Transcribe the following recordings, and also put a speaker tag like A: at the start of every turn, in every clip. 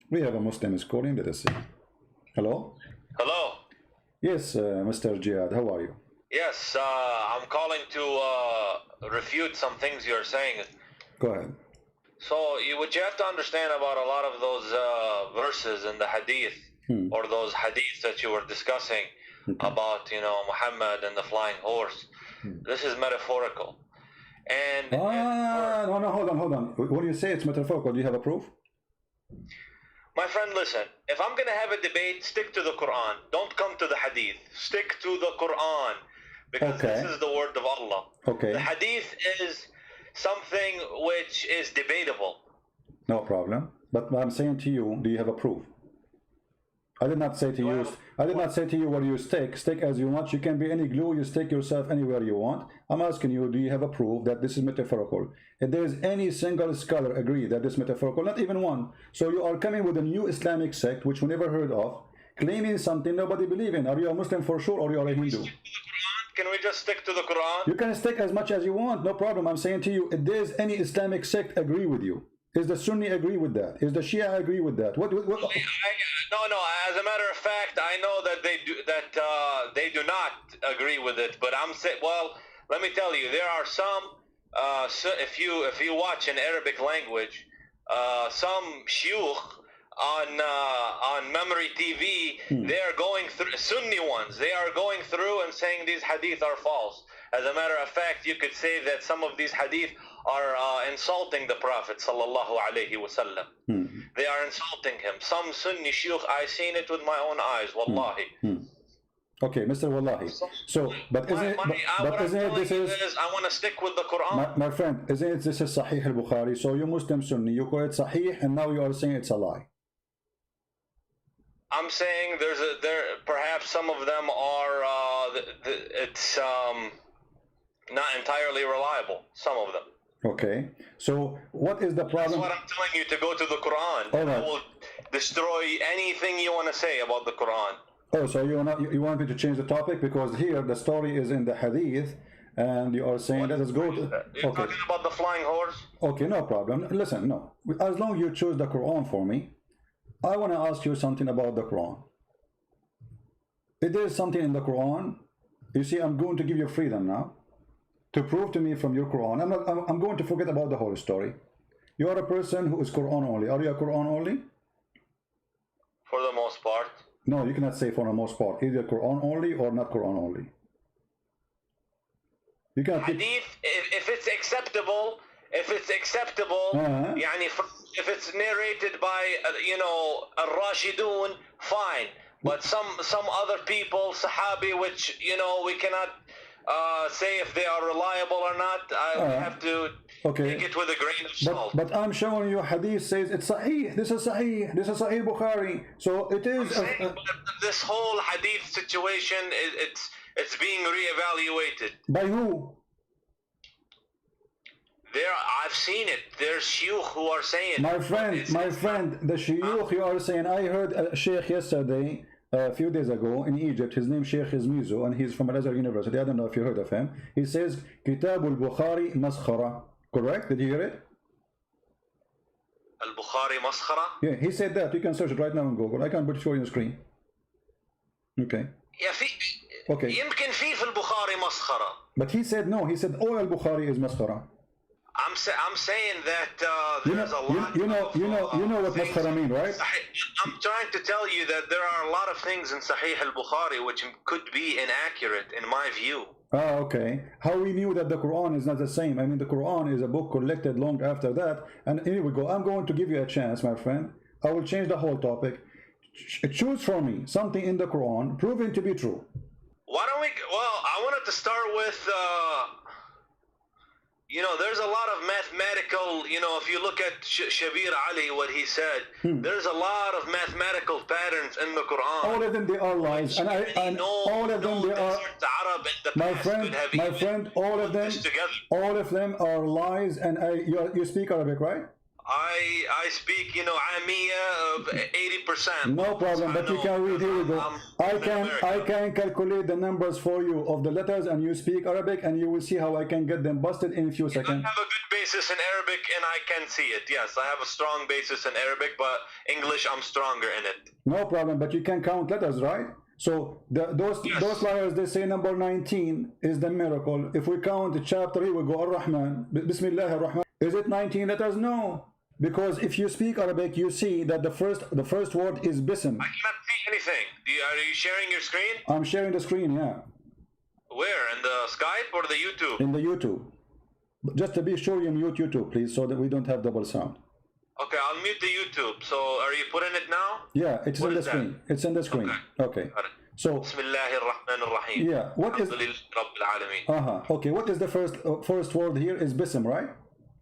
A: We have a Muslim is calling. Let us see. Hello?
B: Hello.
A: Yes, Mr. Jihad, how are you?
B: Yes, I'm calling to refute some things you're saying.
A: Go ahead.
B: So what you have to understand about a lot of those verses in the Hadith, or those Hadiths that you were discussing about, Muhammad and the flying horse. This is metaphorical. And
A: no, hold on. When you say it's metaphorical, do you have a proof?
B: my friend, listen, if I'm going to have a debate, stick to the Quran. Don't come to the Hadith. Stick to the Quran. Because this is the word of Allah.
A: Okay.
B: The Hadith is something which is debatable.
A: No problem. But I'm saying to you, do you have a proof? I did not say to you. I did not say to you where you stick. Stick as you want. You can be any glue. You stick yourself anywhere you want. I'm asking you, do you have a proof that this is metaphorical? If there is any single scholar agree that this is metaphorical, not even one. So you are coming with a new Islamic sect which we never heard of, claiming something nobody believe in. Are you a Muslim for sure, or you are a Hindu?
B: Can we just stick to the Quran?
A: You can stick as much as you want. No problem. I'm saying to you, if there is any Islamic sect agree with you. Is the Sunni agree with that? Is the Shia agree with that? What?
B: No. As a matter of fact, I know that they do not agree with it. But I'm saying, well, let me tell you, there are some. If you watch in Arabic language, some shuyukh on Memory TV, they are going through Sunni ones. They are going through and saying these hadith are false. As a matter of fact, you could say that some of these hadith are insulting the Prophet sallallahu alaihi wasallam. They are insulting him. Some Sunni shuyukh, I've seen it with my own eyes, wallahi.
A: Okay, Mr. Wallahi. So, but isn't it this is?
B: I want to stick with the Quran.
A: My friend, isn't it this is Sahih al-Bukhari? So you Muslim Sunni, you call it Sahih, and now you are saying it's a lie.
B: I'm saying perhaps some of them are it's not entirely reliable. Some of them.
A: Okay, so what is the problem?
B: That's what I'm telling you, to go to the Quran.
A: Right.
B: I will destroy anything you want to say about the Quran.
A: Oh, so you want me to change the topic, because here the story is in the Hadith, and you are saying let us go to.
B: You're talking about the flying horse?
A: Okay, no problem. Listen, no. As long as you choose the Quran for me, I want to ask you something about the Quran. If there is something in the Quran, you see, I'm going to give you freedom now to prove to me from your Quran. I'm going to forget about the whole story. You are a person who is Quran only. Are you a Quran only?
B: For the most part.
A: No, you cannot say for the most part. Either Quran only or not Quran only. You cannot.
B: Hadith, if it's acceptable, يعني, if it's narrated by al-Rashidun, fine. But some other people, Sahabi, which we cannot say if they are reliable or not. I have to take it with a grain of salt.
A: But I'm showing you Hadith says it's Sahih. This is Sahih. This is Sahih Bukhari. So it is.
B: This whole Hadith situation, it's being reevaluated.
A: By who?
B: I've seen it. There's shuyukh who are saying.
A: My friend, the shuyukh you are saying. I heard a sheikh yesterday, a few days ago in Egypt. His name Sheikh is Mizo, and he's from Al-Azhar University. I don't know if you heard of him. He says Kitab al-Bukhari maskhara. Correct? Did you hear it?
B: Al-Bukhari maskhara?
A: Yeah, he said that. You can search it right now on Google. I can put it for you on the screen. Okay.
B: Yeah,
A: okay.
B: يمكن في البخاري مسخرة.
A: But he said no. He said all al-Bukhari is maskhara.
B: I'm saying that there's a lot.
A: You know what maskhara mean, right?
B: I'm trying to tell you that there are a lot of things in Sahih al-Bukhari which could be inaccurate in my view.
A: Ah, okay. How we knew that the Quran is not the same? I mean, the Quran is a book collected long after that. And here we go. I'm going to give you a chance, my friend. I will change the whole topic. Choose for me something in the Quran proven to be true.
B: Why don't we? Well, I wanted to start with. There's a lot of mathematical, if you look at Shabir Ali, what he said, there's a lot of mathematical patterns in the Quran.
A: All of them, they are lies. And all of them, they are, my friend, all of them are lies. And you speak Arabic, right?
B: I speak, you know, Amiya of 80%.
A: No problem, but you can read. Here we go. I can calculate the numbers for you of the letters, and you speak Arabic, and you will see how I can get them busted in a few seconds.
B: I have a good basis in Arabic, and I can see it. Yes, I have a strong basis in Arabic, but English, I'm stronger in it.
A: No problem, but you can count letters, right? So those liars, they say number 19 is the miracle. If we count chapter, here we go, Ar-Rahman, Bismillah ar-Rahman. Is it 19 letters? No. Because if you speak Arabic, you see that the first word is bism.
B: I cannot see anything. Are you sharing your screen?
A: I'm sharing the screen, yeah.
B: Where? In the Skype or the YouTube?
A: In the YouTube. Just to be sure, you mute YouTube, please, so that we don't have double sound.
B: Okay, I'll mute the YouTube. So, are you putting it now?
A: Yeah, it's in the screen. It's in the screen. Okay. So,
B: Bismillahir-Rahmanir-Rahim.
A: yeah, what is... Okay, what is the first word here is bism, right?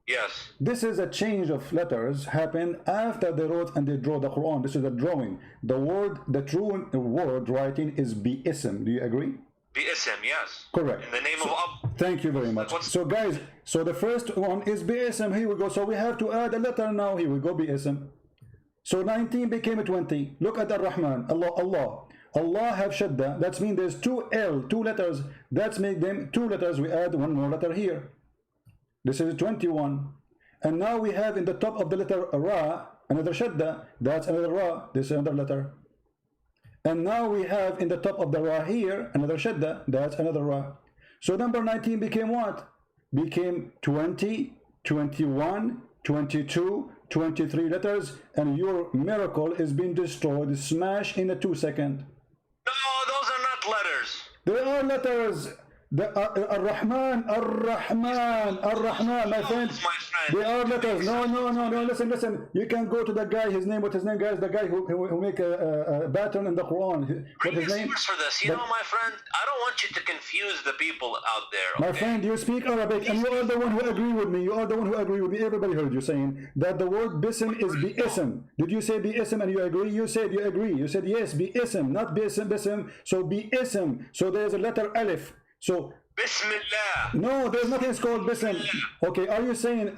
B: Yes.
A: This is a change of letters happened after they wrote and they draw the Quran. This is a drawing. The true word writing is bi-ism. Do you agree?
B: Bi-ism, yes.
A: Correct.
B: In the name of Allah.
A: Thank you very much. So guys, so the first one is bi-ism. Here we go. So we have to add a letter now. Here we go, bi-ism. So 19 became a 20. Look at Ar-Rahman. Allah have shadda. That means there's two letters. That's make them two letters. We add one more letter here. This is 21. And now we have in the top of the letter Ra, another shadda. That's another Ra. This is another letter. And now we have in the top of the Ra here, another shadda. That's another Ra. So number 19 became what? Became 20, 21, 22, 23 letters. And your miracle is being destroyed, smashed in a 2 seconds.
B: No, those are not letters.
A: They are letters. Ar-Rahman, my friend. They are letters. No, listen. You can go to the guy, what's his name, guys? The guy who make a pattern in the Quran.
B: Bring your source for this. You know, my friend, I don't want you to confuse the people out there.
A: Okay? My friend, you speak Arabic, and you are the one who agree with me. Everybody heard you saying that the word bism is bi-ism. Did you say bi-ism and you agree? You said you agree. You said yes, bi-ism, not bism. So bi-ism. So there's a letter alif. So
B: Bismillah.
A: No, there's nothing called bism. Okay, are you saying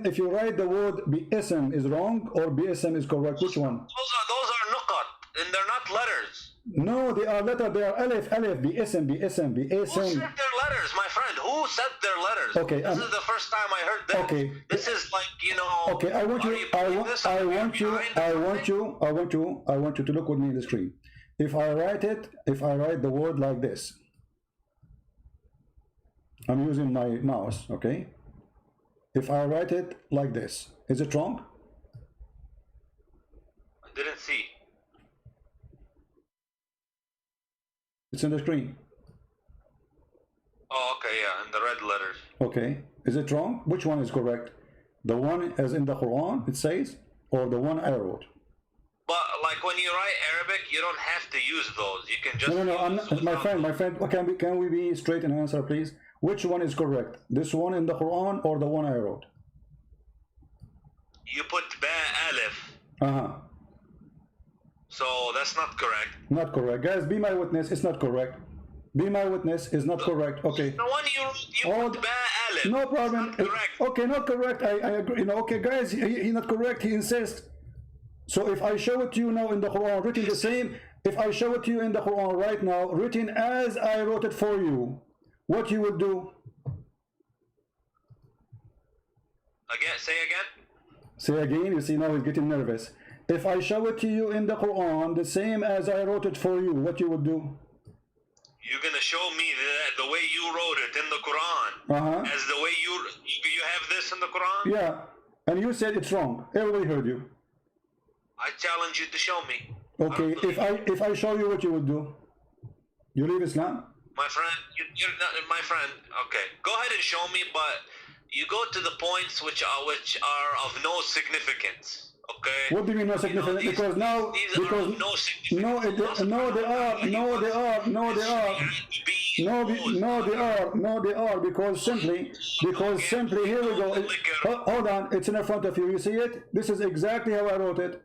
A: if you write the word bi-ism is wrong or bi-ism is correct? Which one?
B: Those are nuqat, and they're not letters.
A: No, they are letters. They are alif, bi-ism.
B: Who said their letters, my friend? Who said their letters?
A: Okay,
B: this is the first time I heard that.
A: Okay.
B: This is like, you know.
A: Okay, I want you to look with me in the screen. If I write the word like this. I'm using my mouse, okay? If I write it like this, is it wrong?
B: I didn't see.
A: It's in the screen.
B: Oh, okay, yeah, in the red letters.
A: Okay, is it wrong? Which one is correct? The one as in the Quran, it says, or the one I wrote?
B: But like when you write Arabic, you don't have to use those. You can just
A: No, I'm not, my friend, can we be straight and answer, please? Which one is correct? This one in the Quran or the one I wrote?
B: You put ba alif. So that's not correct.
A: Not correct. Guys, be my witness. It's not correct. Be my witness. It's not correct. Okay.
B: The one you put ba alif.
A: No problem.
B: Correct.
A: Okay, not correct. I agree. You know, okay, guys, he's not correct. He insists. So if I show it to you now in the Quran, written the same. If I show it to you in the Quran right now, written as I wrote it for you, what you would do?
B: Again, say again.
A: Say again. You see now he's getting nervous. If I show it to you in the Quran the same as I wrote it for you, what you would do?
B: You're gonna show me the way you wrote it in the Quran, as the way you have this in the Quran.
A: Yeah, and you said it's wrong. Everybody heard you.
B: I challenge you to show me.
A: Okay, if I show you, what you would do? You leave Islam?
B: My friend, you're not my friend. Okay, go ahead and show me, but you go to the points which are of no significance. Okay.
A: What do you mean no significance? Because now, because no, they are. Because simply, here we go. Hold on, it's in front of you. You see it? This is exactly how I wrote it,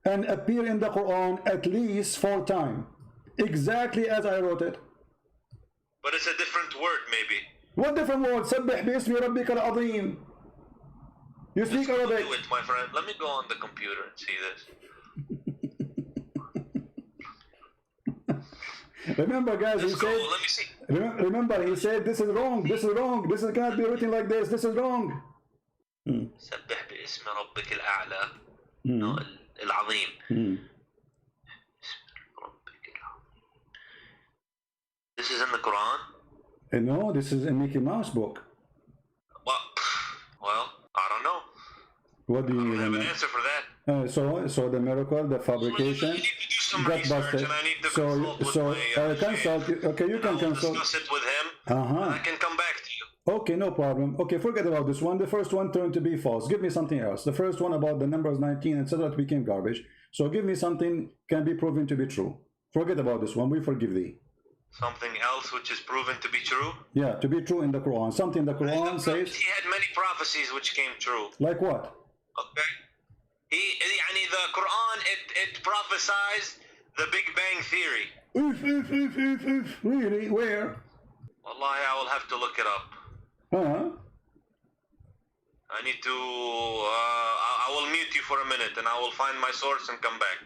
A: and appear in the Quran at least 4 times, exactly as I wrote it.
B: But it's a different word, maybe.
A: What different word? سبح باسم ربك العظيم. You speak Arabic.
B: Do it, my friend. Let me go on the computer and see this.
A: Remember, guys, he said.
B: Let me see.
A: Remember, he said, "This is wrong. This is wrong. This cannot be written like this. This is wrong."
B: سبح باسم ربك الأعلى العظيم. This is in the Quran?
A: No, this is a Mickey Mouse book.
B: Well, I don't know.
A: What do you
B: have an answer for that?
A: So the miracle, the fabrication,
B: you need to do some
A: got
B: research,
A: busted.
B: and I need to consult with my
A: consult. Okay, you can consult.
B: Discuss it with him. And I can come back to you.
A: Okay, no problem. Okay, forget about this one. The first one turned to be false. Give me something else. The first one about the numbers 19, etc., it became garbage. So give me something can be proven to be true. Forget about this one. We forgive thee.
B: Something else which is proven to be true?
A: Yeah, to be true in the Quran. Something the Quran says.
B: He had many prophecies which came true.
A: Like what?
B: Okay. The Quran, it prophesies the Big Bang Theory.
A: Really? Where?
B: Wallahi, I will have to look it up. I need to, I will mute you for a minute and I will find my source and come back.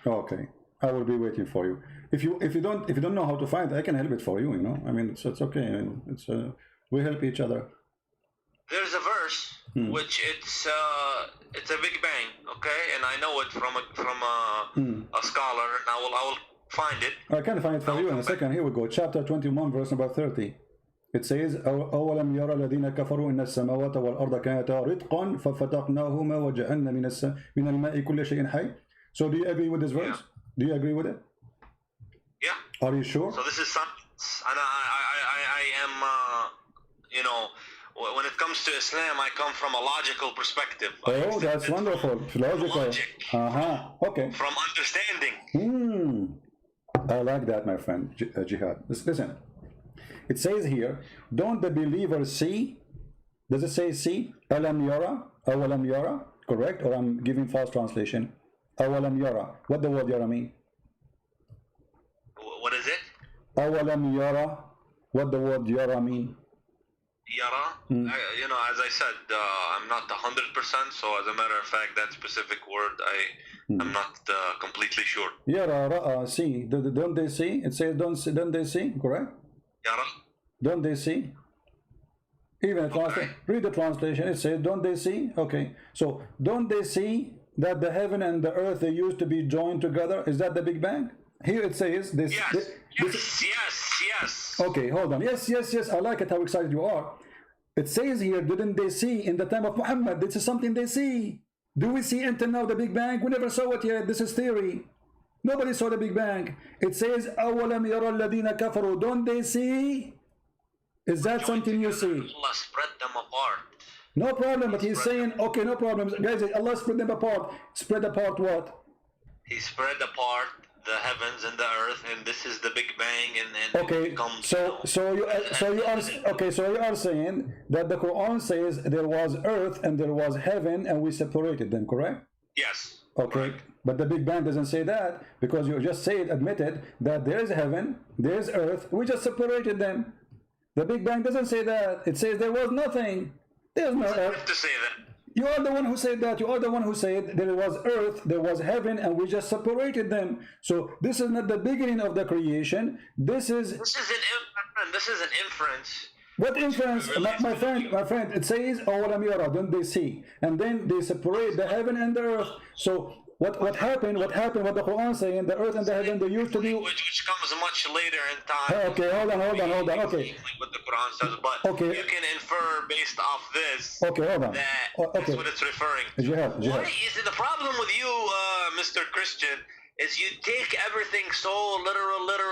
A: Okay. I will be waiting for you. If you don't know how to find it, I can help it for you, you know. I mean, it's okay. I mean, we help each other.
B: There's a verse which it's a Big Bang, okay, and I know it from a scholar, and I will find it.
A: I can find it for you in a second. Here we go. Chapter 21, verse number 30. It says, أولم يرى الذين كفروا إن السماوات والأرض كانتا رتقا ففتقناهما وجعلنا من الماء كل شيء حي. So do you agree with this verse? Yeah. Do you agree with it?
B: Yeah.
A: Are you sure?
B: So this is science, and I am, you know, when it comes to Islam, I come from a logical perspective.
A: Oh, that's wonderful. Logical.
B: Logic.
A: Okay.
B: From understanding.
A: I like that, my friend. Jihad. Listen. It says here, don't the believers see? Does it say see? Alam yara? Awalam yara? Correct? Or I'm giving false translation. Awalam yara. What the word yara mean?
B: What is it?
A: Awalam yara. What the word yara mean?
B: Yara? You know, as I said, I'm not 100%, so as a matter of fact, that specific word, I'm not completely sure.
A: Yara, ra'a, see. Don't they see? It says don't they see? Correct?
B: Yara?
A: Don't they see? Even read the translation. It says, don't they see? Okay. So, don't they see that the heaven and the earth, they used to be joined together? Is that the Big Bang? Here it says this.
B: Yes.
A: Okay, hold on. Yes. I like it how excited you are. It says here, didn't they see in the time of Muhammad? This is something they see. Do we see until now the Big Bang? We never saw it yet. This is theory. Nobody saw the Big Bang. It says, أَوَلَمْ يَرَى الَّذِينَ كَفَرُوا. Don't they see? Is that something you see?
B: Allah spread them apart.
A: No problem, but he's saying, okay, no problem. Guys, Allah spread them apart. Spread apart what?
B: He spread apart the heavens and the earth, and this is the Big Bang, and
A: okay,
B: it becomes,
A: so you are saying that the Quran says there was earth and there was heaven and we separated them, correct?
B: Yes.
A: Okay,
B: correct.
A: But the Big Bang doesn't say that, because you just admitted that there is heaven, there is earth, we just separated them. The Big Bang doesn't say that. It says there was nothing. There's no earth.
B: I have to say that.
A: You are the one who said that. You are the one who said there was earth, there was heaven, and we just separated them. So this is not the beginning of the creation. This is
B: an inference.
A: What inference? My friend, it says, "Awalam yara," don't they see? And then they separate the heaven and the earth. So what happened? What the Quran saying, the earth and the heaven, they used to be.
B: Which comes much later in time.
A: Okay, hold on. Okay.
B: What the Quran says, but
A: okay.
B: You can infer based off this.
A: Okay, hold on.
B: That's what it's referring to.
A: Jihad.
B: The problem with you, Mr. Christian, is you take everything so literally. Like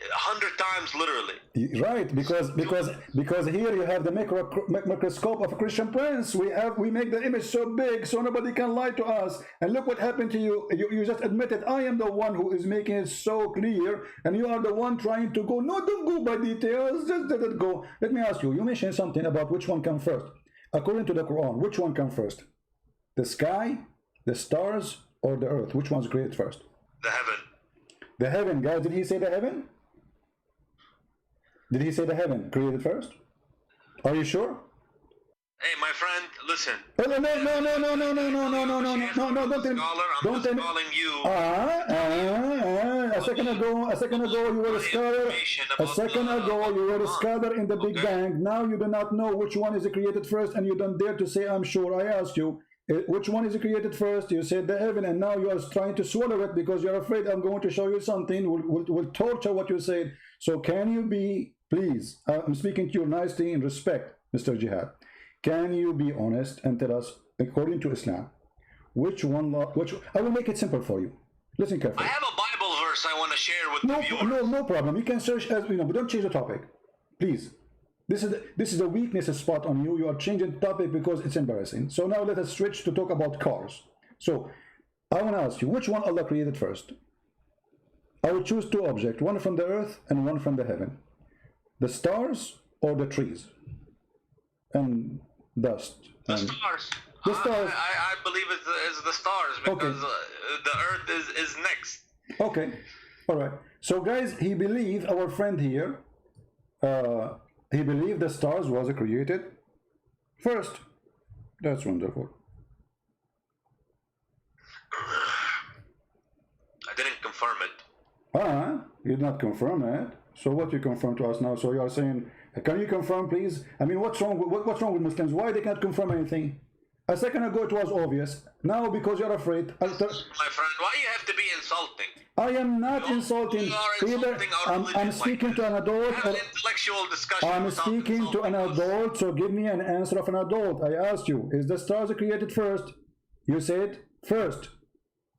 B: 100 times literally.
A: Right, because here you have the microscope of a Christian prince. We make the image so big so nobody can lie to us. And look what happened to you. You just admitted I am the one who is making it so clear, and you are the one trying to go. No, don't go by details. Just let it go. Let me ask you. You mentioned something about which one comes first. According to the Quran, which one comes first? The sky, the stars, or the earth? Which one's created first?
B: The heaven.
A: The heaven, guys. Did he say the heaven? Did he say the heaven created first? Are you sure?
B: Hey, my friend, listen.
A: No, no, no, no, no, no, no, no, no, no, no, no, no, don't tell me.
B: I'm just calling you.
A: A second ago, you were a scholar. A second ago, you were a scholar in the Big Bang. Now you do not know which one is created first, and you don't dare to say, I'm sure. I asked you, which one is created first? You said the heaven, and now you are trying to swallow it because you're afraid I'm going to show you something. Will torture what you said. So can you be, please, I'm speaking to you nicely in respect, Mr. Jihad. Can you be honest and tell us, according to Islam, which one, I will make it simple for you. Listen carefully.
B: I have a Bible verse I want to share with the viewers.
A: No problem. You can search as you know, but don't change the topic, please. This is a weakness spot on you. You are changing the topic because it's embarrassing. So now let us switch to talk about cars. So I want to ask you, which one Allah created first? I will choose two objects, one from the earth and one from the heaven. The stars or the trees and dust.
B: The stars.
A: The stars.
B: I believe it's the stars because the earth is next.
A: Okay. All right. So guys, he believed, our friend here, he believed the stars was created first. That's wonderful.
B: I didn't confirm it.
A: You did not confirm it. So what you confirm to us now? So you are saying, can you confirm, please? I mean, what's wrong with Muslims? Why they can't confirm anything? A second ago it was obvious. Now because you're afraid.
B: My friend, why you have to be insulting?
A: I am not insulting. Either I'm speaking to an adult.
B: Have an intellectual discussion.
A: I'm speaking to an adult, so give me an answer of an adult. I asked you, is the stars created first? You said first.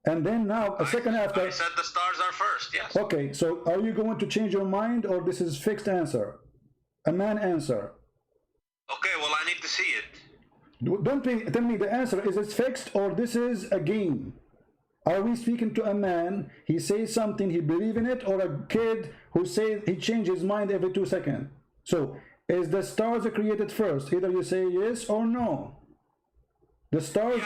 A: And then now, a second after.
B: I said the stars are first, yes.
A: Okay, so are you going to change your mind, or this is fixed answer? A man answer.
B: Okay, well, I need to see it.
A: Don't tell me the answer. Is it fixed or this is a game? Are we speaking to a man, he says something, he believes in it, or a kid who says he changes his mind every 2 seconds? So, is the stars created first? Either you say yes or no. The stars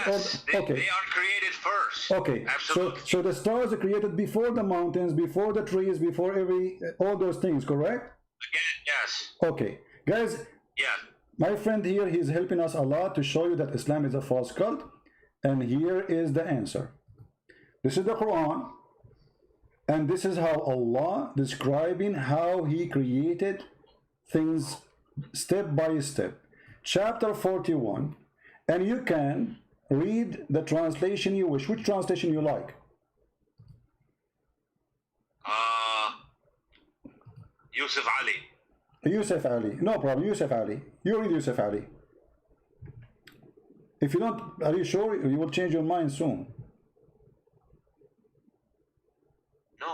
B: okay. They are created first.
A: Okay.
B: Absolutely.
A: So the stars are created before the mountains, before the trees, before all those things, correct?
B: Again, yes.
A: Okay. Guys,
B: yeah.
A: My friend here, he's helping us a lot to show you that Islam is a false cult. And here is the answer. This is the Quran. And this is how Allah describing how he created things step by step. Chapter 41. And you can read the translation you wish. Which translation you like?
B: Yusef Ali.
A: Yusef Ali. No problem. Yusef Ali. You read Yusef Ali. If you don't, are you sure you will change your mind soon?
B: No,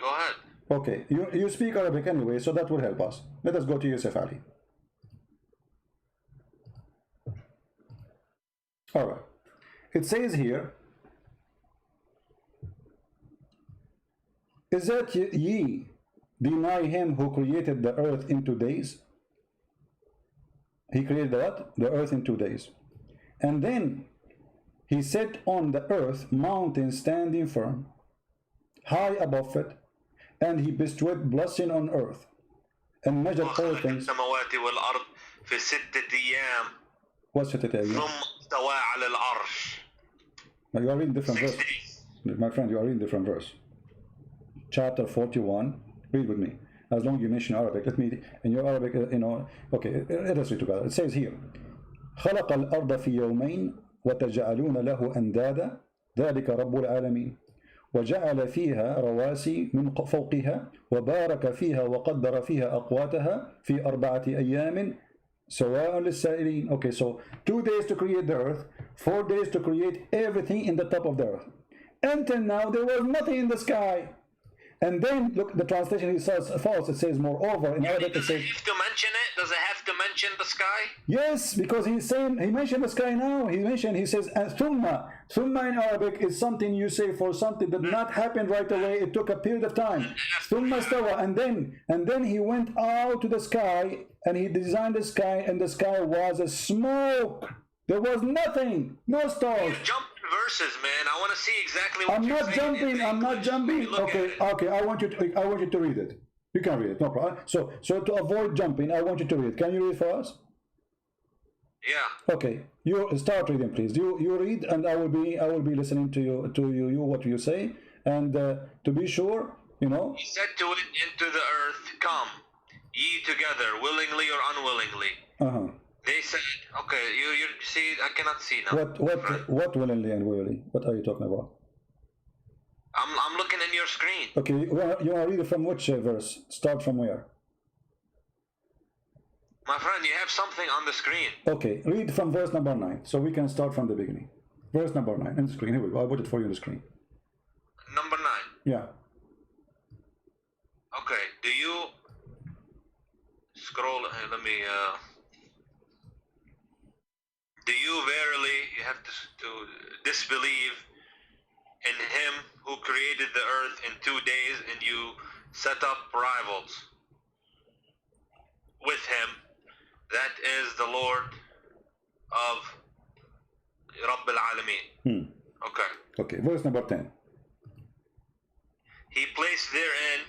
B: go ahead.
A: Okay. You speak Arabic anyway, so that will help us. Let us go to Yusef Ali. All right. It says here, is that ye deny him who created the earth in 2 days? He created what? The earth in 2 days. And then he set on the earth mountains standing firm, high above it, and he bestowed blessing on earth, and measured all things. What's it again? You are reading different verse. My friend, you are reading different verse. Chapter 41. Read with me. As long as you mention Arabic, let me, in your Arabic, okay, let us read together. It says here, خلق الأرض في يومين وتجعلون له أندادا ذلك رب العالمين وجعل فيها رواسي من فوقها وبارك فيها وقدر فيها أقواتها في 4 أيام سواء للسائلين. Okay, so 2 days to create the earth, 4 days to create everything in the top of the earth. Until now, there was nothing in the sky. And then, look, the translation is false. It says, moreover, in Arabic it says...
B: have to mention it? Does it have to mention the sky?
A: Yes, because he's saying, he mentioned the sky now. He says, thumma. Thumma in Arabic is something you say for something that did not happen right away. It took a period of time. Thumma stawa. And then he went out to the sky, and he designed the sky, and the sky was a smoke. There was nothing. No stars.
B: Verses, man. I want to see exactly what
A: I'm not jumping. Okay. I want you to read it. You can read it, no problem. So to avoid jumping, I want you to read it. Can you read for us?
B: Yeah.
A: Okay, you start reading, please. You read, and I will be listening to you what you say, and to be sure, you know.
B: He said to it, into the earth, come, ye together, willingly or unwillingly. They said, okay, you see, I cannot see now.
A: What willingly and willingly? What are you talking about?
B: I'm looking in your screen.
A: Okay, you want to read it from which verse? Start from where?
B: My friend, you have something on the screen.
A: Okay, read from verse number 9, so we can start from the beginning. Verse number 9 on the screen. Here we go. I put it for you on the screen.
B: Number 9.
A: Yeah.
B: Okay. Do you scroll? Let me. Do you verily? You have to disbelieve in Him who created the earth in 2 days, and you set up rivals with Him. That is the Lord of Rabb al-Alameen. Okay.
A: Okay, verse number 10.
B: He placed therein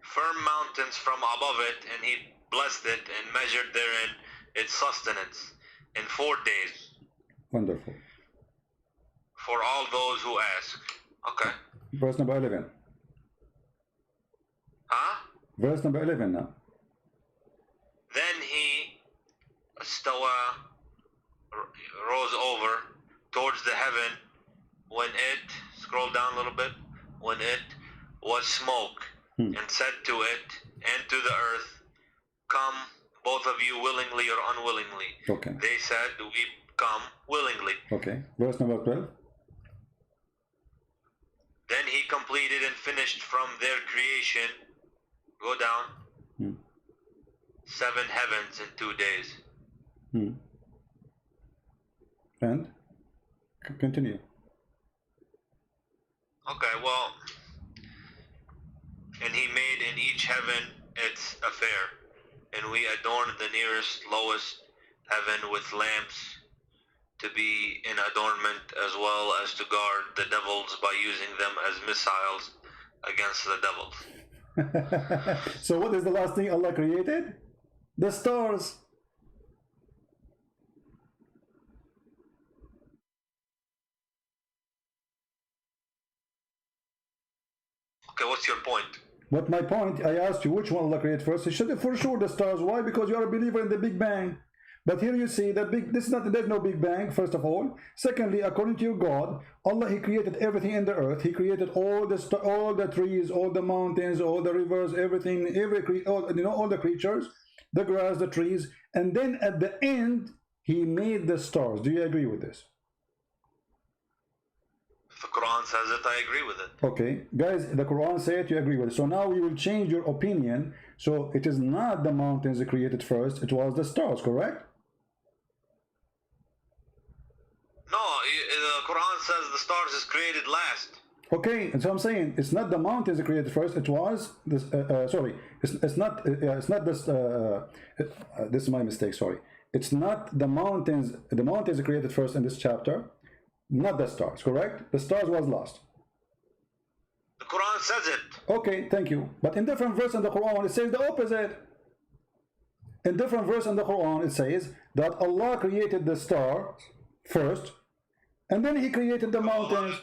B: firm mountains from above it, and He blessed it and measured therein its sustenance in 4 days.
A: Wonderful.
B: For all those who ask. Okay.
A: Verse number 11.
B: Huh?
A: Verse number 11 now.
B: Then He rose over towards the heaven when it, scroll down a little bit, when it was smoke, and said to it and to the earth, come, both of you, willingly or unwillingly.
A: Okay.
B: They said, we come willingly.
A: Okay. Verse number 12.
B: Then He completed and finished from their creation, go down, 7 heavens in 2 days.
A: And continue.
B: Okay, well, and He made in each heaven its affair, and we adorned the nearest, lowest heaven with lamps to be in adornment, as well as to guard the devils by using them as missiles against the devils.
A: So what is the last thing Allah created? The stars.
B: Okay, what's your point?
A: But my point, I asked you which one Allah created first. It should for sure the stars. Why? Because you are a believer in the Big Bang. But here you see that there's no Big Bang, first of all. Secondly, according to your God, Allah, He created everything in the earth. He created all the trees, all the mountains, all the rivers, everything, all the creatures, the grass, the trees, and then at the end He made the stars. Do you agree with this?
B: If the Quran says it, I agree with it.
A: Okay, guys, the Quran says you agree with it. So now we will change your opinion. So it is not the mountains that created first, it was the stars, correct?
B: No, the Quran says the stars is created last.
A: Okay, and so I'm saying it's not the mountains that created first. It was this. Sorry, it's not this. This is my mistake. Sorry, it's not the mountains. The mountains are created first in this chapter, not the stars. Correct? The stars was last.
B: The Quran says it.
A: Okay, thank you. But in different verse in the Quran, it says the opposite. In different verse in the Quran, it says that Allah created the stars first, and then He created the mountains.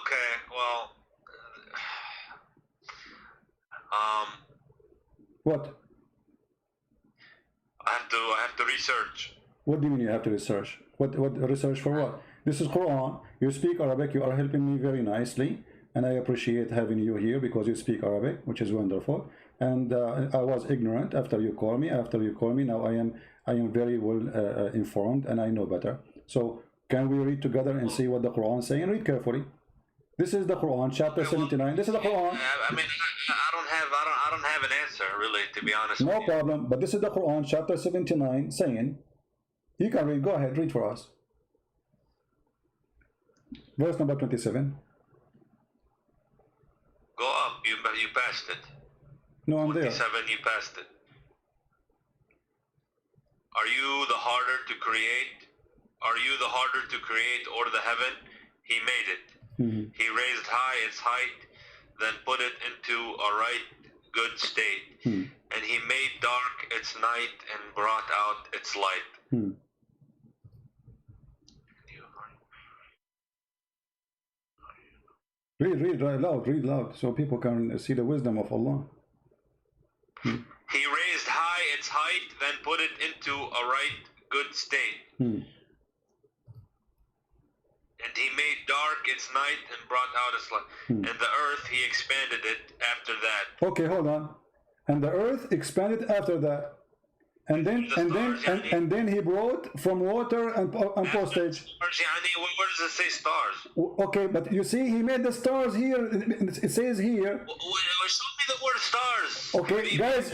B: Okay, well,
A: What?
B: I have to research.
A: What do you mean you have to research? What research for what? This is Quran. You speak Arabic. You are helping me very nicely, and I appreciate having you here because you speak Arabic, which is wonderful. And I was ignorant after you call me. Now I am very well informed, and I know better. So can we read together and see what the Quran is saying? Read carefully. This is the Quran, chapter 79. This is the Quran.
B: I mean, I don't have an answer, really, to be honest.
A: No problem. But this is the Quran, chapter 79, saying, you can read. Go ahead, read for us. Verse number 27.
B: Go up. You passed it.
A: No, I'm there.
B: 27. You passed it. Are you the harder to create? Are you the harder to create, or the heaven? He made it. He raised high its height, then put it into a right good state. And He made dark its night and brought out its light.
A: Read loud, so people can see the wisdom of Allah.
B: He raised high its height, then put it into a right good state. And he made dark its night and brought out its light. And the earth, he expanded it after that.
A: Okay, hold on. And the earth expanded after that. And then he brought from water and postage.
B: Where does it say stars?
A: Okay, but you see, he made the stars here. It says here.
B: Show me the word stars.
A: Okay, guys,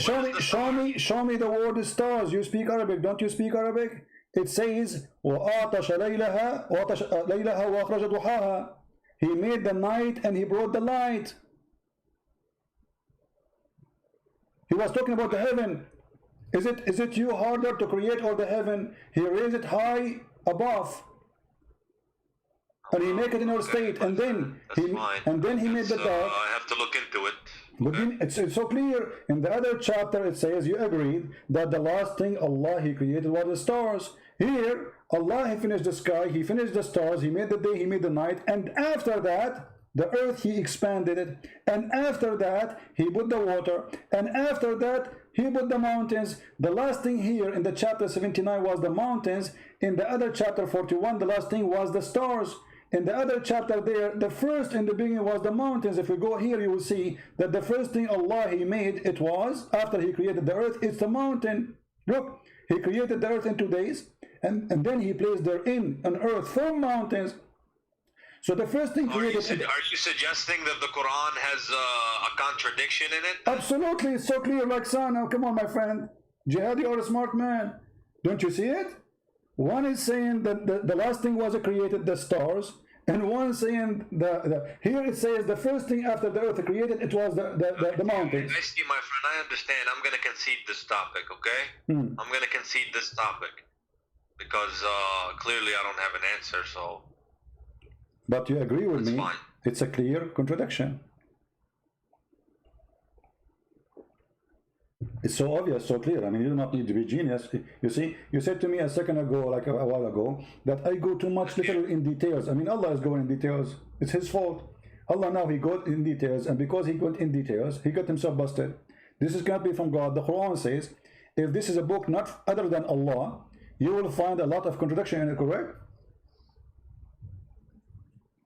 A: show me the word stars. You speak Arabic, don't you speak Arabic? It says وَأَعْطَشَ لَيْلَهَا وَأَخْرَجَ ضُحَاهَا. He made the night and he brought the light. He was talking about the heaven. Is it you harder to create all the heaven? He raised it high above, and he make it in our state, and then he made the dark.
B: I have to look into it.
A: But then it's so clear. In the other chapter, it says you agreed that the last thing Allah He created was the stars. Here, Allah He finished the sky, He finished the stars, He made the day, He made the night, and after that, the earth He expanded it, and after that He put the water, and after that He put the mountains. The last thing here in the chapter 79 was the mountains. In the other chapter 41, the last thing was the stars. In the other chapter there, the first in the beginning was the mountains. If we go here, you will see that the first thing Allah He made, it was, after He created the earth, it's the mountain. Look, He created the earth in 2 days, and then He placed therein an earth from mountains. So the first thing created...
B: Are you suggesting that the Quran has a contradiction in it?
A: Absolutely, it's so clear, like son. Now, come on, my friend. Jihad, you are a smart man. Don't you see it? One is saying that the last thing was created, the stars, and one saying here it says the first thing after the earth created, it was the mountains.
B: I see, my friend. I understand. I'm going to concede this topic, okay? I'm going to concede this topic because clearly I don't have an answer. So.
A: But you agree with me?
B: Fine.
A: It's a clear contradiction. It's so obvious, so clear. I mean, you do not need to be genius. You see, you said to me a second ago, like a while ago, that I go too much little in details. I mean, Allah is going in details. It's His fault. Allah now, He got in details, and because He got in details, He got Himself busted. This is going to be from God. The Quran says, if this is a book not other than Allah, you will find a lot of contradiction in it, correct?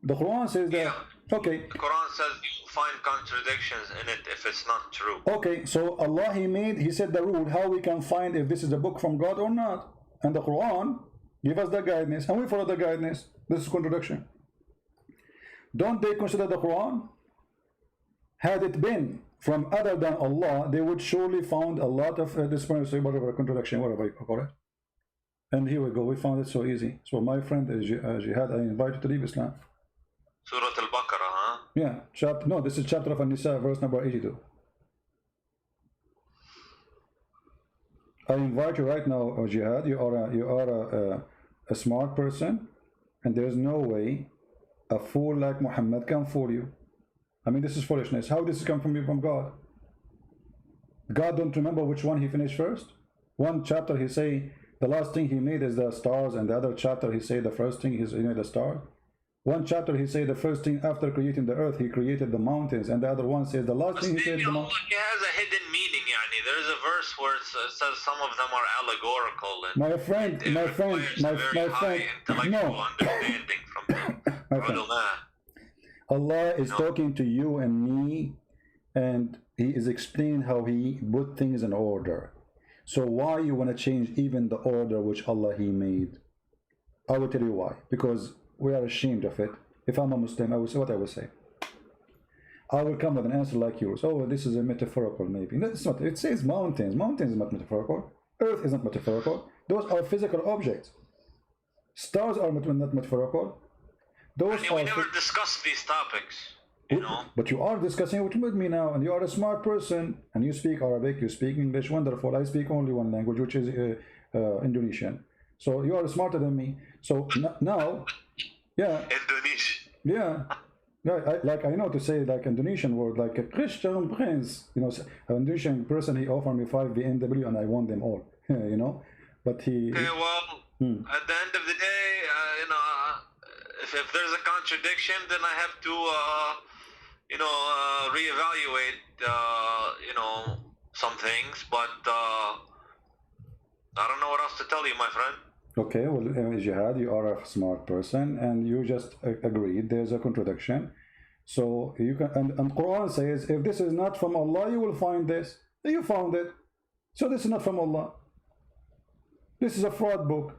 A: The Quran says that.
B: Yeah.
A: Okay.
B: The Quran says you find contradictions in it if it's not true.
A: Okay, so Allah He said the rule how we can find if this is a book from God or not. And the Quran give us the guidance, and we follow the guidance. This is contradiction. Don't they consider the Quran? Had it been from other than Allah, they would surely found a lot of whatever contradiction, whatever you call it. And here we go. We found it so easy. So my friend Jihad, I invite you to leave Islam.
B: Surah Al-Baqarah, huh?
A: Yeah, no, this is chapter of An-Nisa, verse number 82. I invite you right now, Jihad. You are a smart person, and there is no way a fool like Muhammad can fool you. I mean, this is foolishness. How does this come from God? God don't remember which one He finished first. One chapter He say the last thing He made is the stars, and the other chapter He say the first thing He made the star. One chapter He say the first thing after creating the earth He created the mountains, and the other one says the last thing He said.
B: He has a hidden meaning. Yani. There is a verse where it says some of them are allegorical. And
A: my friend, no.
B: Understanding from
A: my friend. Allah is talking to you and me, and He is explaining how He put things in order. So why you want to change even the order which Allah He made? I will tell you why. Because we are ashamed of it. If I'm a Muslim, I will say what I will say. I will come with an answer like yours. Oh, this is a metaphorical maybe. No, it's not. It says mountains. Mountains is not metaphorical. Earth is not metaphorical. Those are physical objects. Stars are not metaphorical. Those
B: we never discussed these topics, you know.
A: But you are discussing it with me now, and you are a smart person, and you speak Arabic, you speak English, wonderful. I speak only one language, which is Indonesian. So you are smarter than me. So now, yeah.
B: Indonesian.
A: Yeah. Yeah, I know to say like Indonesian word, like a Christian prince, you know, an Indonesian person, he offered me 5 BMW and I won them all, you know, but he...
B: Okay, well, at the end of the day, you know, if there's a contradiction, then I have to, reevaluate, some things. But I don't know what else to tell you, my friend.
A: Okay, well, Jihad, you are a smart person, and you just agreed there's a contradiction. So you can, and Quran says, if this is not from Allah, you will find this. You found it. So this is not from Allah. This is a fraud book.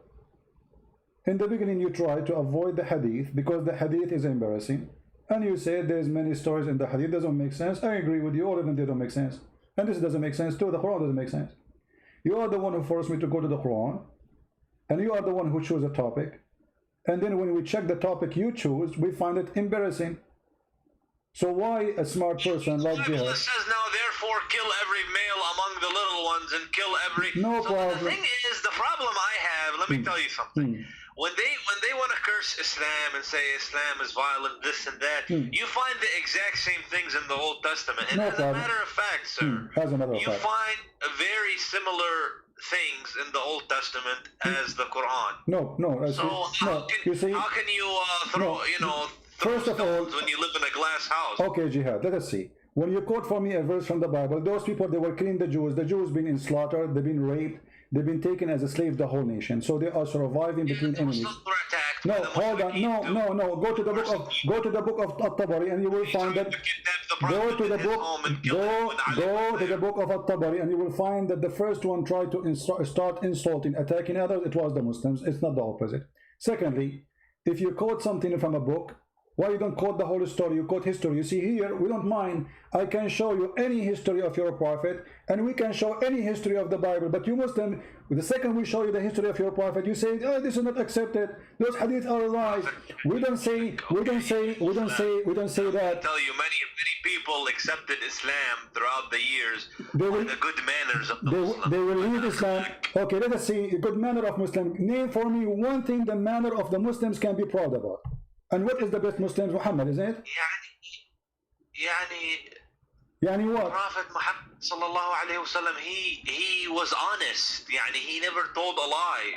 A: In the beginning, you try to avoid the Hadith because the Hadith is embarrassing. And you say there's many stories in the Hadith, doesn't make sense. I agree with you, all of them, they don't make sense. And this doesn't make sense too, the Quran doesn't make sense. You are the one who forced me to go to the Quran. And you are the one who chose a topic. And then when we check the topic you choose, we find it embarrassing. So why a smart person like Jihad?
B: It says now, therefore, kill every male among the little ones and kill every...
A: No problem.
B: The thing is, the problem I have, let me tell you something. When they want to curse Islam and say Islam is violent, this and that, you find the exact same things in the Old Testament. And as a matter of fact, sir, you find a very similar things in the Old Testament as the Quran.
A: No.
B: So how can you throw,
A: First of all,
B: when you live in a glass house?
A: Okay, Jihad, let us see. When you quote for me a verse from the Bible, those people, they were killing the Jews been slaughtered, they've been raped, they've been taken as a slave, the whole nation. So they are surviving between enemies. No, hold on. No. Go to the book of At-Tabari and you will find that. Go to the book of At-Tabari and you will find that the first one tried to start insulting, attacking others. It was the Muslims. It's not the opposite. Secondly, if you quote something from a book, why you don't quote the whole story? You quote history. You see here, we don't mind. I can show you any history of your prophet, and we can show any history of the Bible. But you Muslim, the second we show you the history of your prophet, you say, oh, this is not accepted. Those hadith are lies. We don't say that.
B: I tell you, many people accepted Islam throughout the years for the good manners of the Muslims.
A: They will leave Islam. Okay, let us see. Good manner of Muslim. Name for me one thing the manner of the Muslims can be proud about. And what is the best Muslims? Muhammad, isn't it? يعني what?
B: Prophet Muhammad sallallahu alayhi wasallam, he was honest. He never told a lie.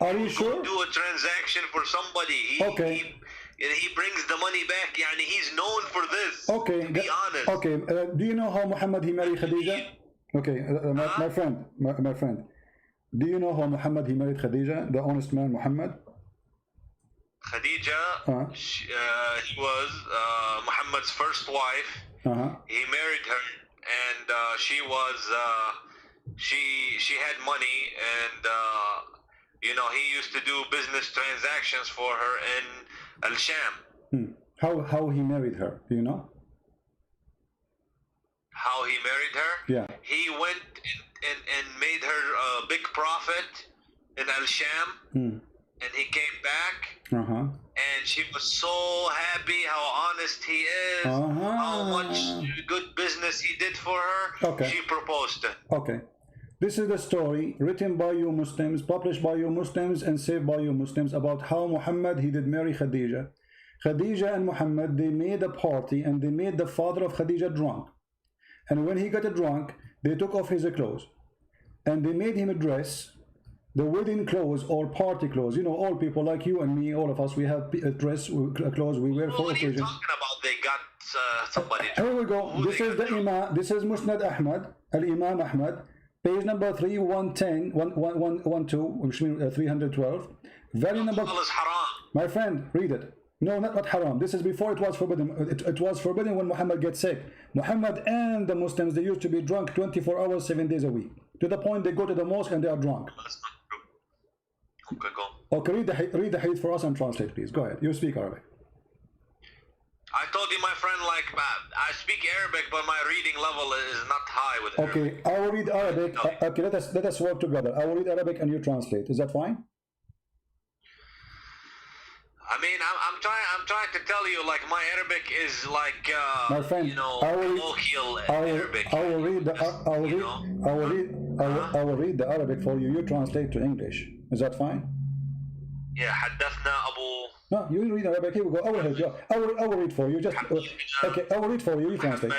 A: Are you sure?
B: Do a transaction for somebody.
A: Okay.
B: He brings the money back. He's known for this.
A: Okay.
B: To be honest.
A: Okay. Do you know how Muhammad he married Khadija? Okay, my friend. Do you know how Muhammad he married Khadija, the honest man Muhammad?
B: Khadija, he was Muhammad's first wife. He married her, and she had money, and he used to do business transactions for her in Al-Sham.
A: How he married her? Do you know?
B: How he married her?
A: Yeah.
B: He went and made her a big profit in Al-Sham. And he came back, and she was so happy how honest he is, how much good business he did for her. Okay. She proposed it.
A: Okay. This is the story written by you Muslims, published by you Muslims, and saved by you Muslims about how Muhammad, he did marry Khadija. Khadija and Muhammad, they made a party, and they made the father of Khadija drunk. And when he got drunk, they took off his clothes, and they made him a dress, the wedding clothes or party clothes. All people like you and me, all of us, we have a dress, clothes we wear for occasions.
B: What are you talking about? They got somebody.
A: Here we go. This is the Imam. This is Musnad Ahmad, Al-Imam Ahmad, page number 310, 112, which means 312. Value number. My friend, read it. No, not haram. This is before it was forbidden. It was forbidden when Muhammad gets sick. Muhammad and the Muslims, they used to be drunk 24 hours, 7 days a week. To the point they go to the mosque and they are drunk. Okay, read the hadith for us and translate, please. Go ahead. You speak Arabic.
B: I told you, my friend, I speak Arabic, but my reading level is not high with Arabic.
A: Okay, I will read Arabic. Okay, let us work together. I will read Arabic and you translate. Is that fine?
B: I'm trying to tell you, my Arabic is
A: my friend,
B: colloquial Arabic.
A: I will read the Arabic for you. You translate to English. Is that fine?
B: Yeah, حدثنا أبو.
A: No, you read Arabic. Here we go. I will read for you. Okay, I will read for you. You translate.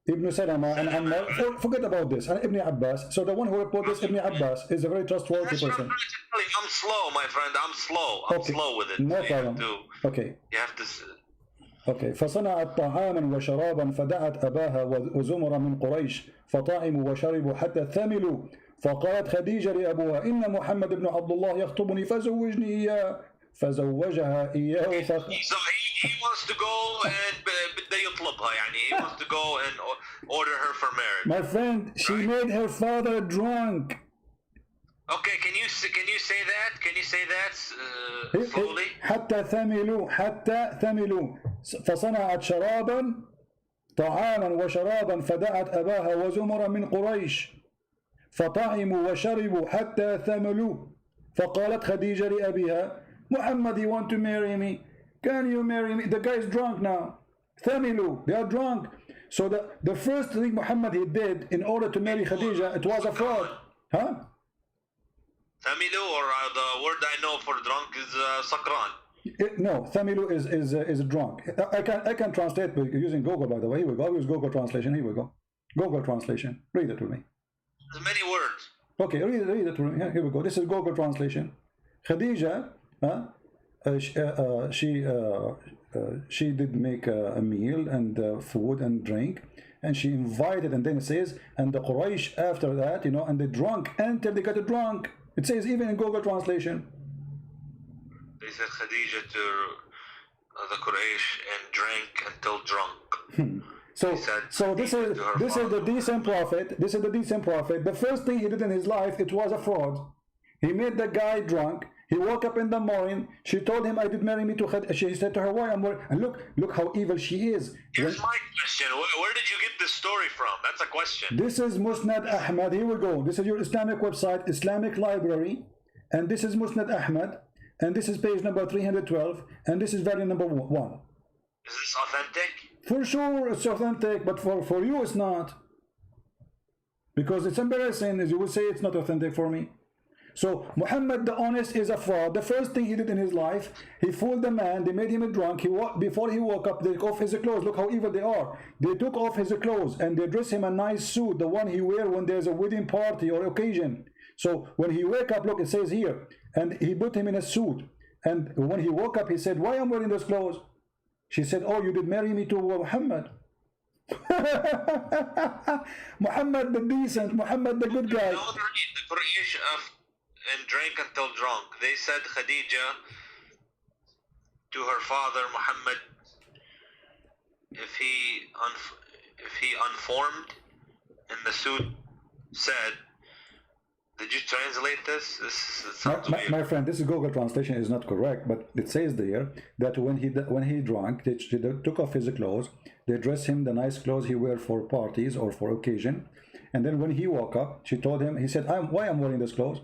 A: Ibn Salama and Ammar, forget about this, and Ibn Abbas. So the one who reported this, Ibn Abbas, is a very trustworthy person.
B: I'm slow, my friend. I'm slow. I'm slow with it.
A: No problem.
B: Okay. You have to.
A: Okay. فصنعت طعاما وشرابا فدعت أباها وزمرا من قريش فطعموا وشربوا حتى ثملوا فقالت خديجة لأبوها إن محمد بن عبد الله يخطبني فزوجني إياه فزوجها إياه
B: he wants to go and بده يطلبها يعني he wants to go and order her for marriage.
A: My friend, she made her father drunk.
B: Okay, can you say that? Can you say that slowly?
A: حتى ثملوا فصنعت شرابا طعاما وشرابا فدعت أباها وزمرا من قريش فطعموا وشربوا حتى ثملوا فقالت خديجة لأبيها محمد, you want to marry me? Can you marry me? The guy is drunk now. ثملوا, they are drunk. So the first thing Muhammad he did in order to marry Khadija, it was a fraud. Huh?
B: Thamilu, or the word I know for drunk is sakran.
A: No, Thamilu is drunk. I can translate using Google, by the way. Here we go. I'll use Google translation. Here we go. Google translation. Read it to me.
B: There's many words.
A: Okay, read it to me. Here we go. This is Google translation. Khadija, she did make a meal and food and drink, and she invited, and then it says, and the Quraysh after that, and they drunk until they got drunk. It says even in Google translation.
B: They said Khadija to the Quraysh and drank until drunk.
A: So this is the decent prophet. This is the decent prophet. The first thing he did in his life, it was a fraud. He made the guy drunk. He woke up in the morning. She told him, "I did marry me to Khadija." She said to her, "Why I'm worried?" And look how evil she is.
B: Here's my question: where did you get this story from? That's a question.
A: This is Musnad Ahmad. Here we go. This is your Islamic website, Islamic Library, and this is Musnad Ahmad, and this is page number 312, and this is volume number 1.
B: Is this authentic?
A: For sure, it's authentic, but for you, it's not, because it's embarrassing. As you will say, it's not authentic for me. So Muhammad the honest is a fraud. The first thing he did in his life, he fooled the man. They made him drunk. Before he woke up, they took off his clothes. Look how evil they are. They took off his clothes and they dress him a nice suit, the one he wear when there's a wedding party or occasion. So when he wake up, look, it says here, and he put him in a suit. And when he woke up, he said, "Why am I wearing those clothes?" She said, "Oh, you did marry me to Muhammad." Muhammad the decent, Muhammad the good guy.
B: And drank until drunk. They said Khadija to her father Muhammad, if he unformed in the suit, said, did you translate this?
A: My friend, this is Google translation is not correct, but it says there that when he drank, they took off his clothes, they dressed him the nice clothes he wear for parties or for occasion, and then when he woke up, she told him, he said, why I'm wearing those clothes?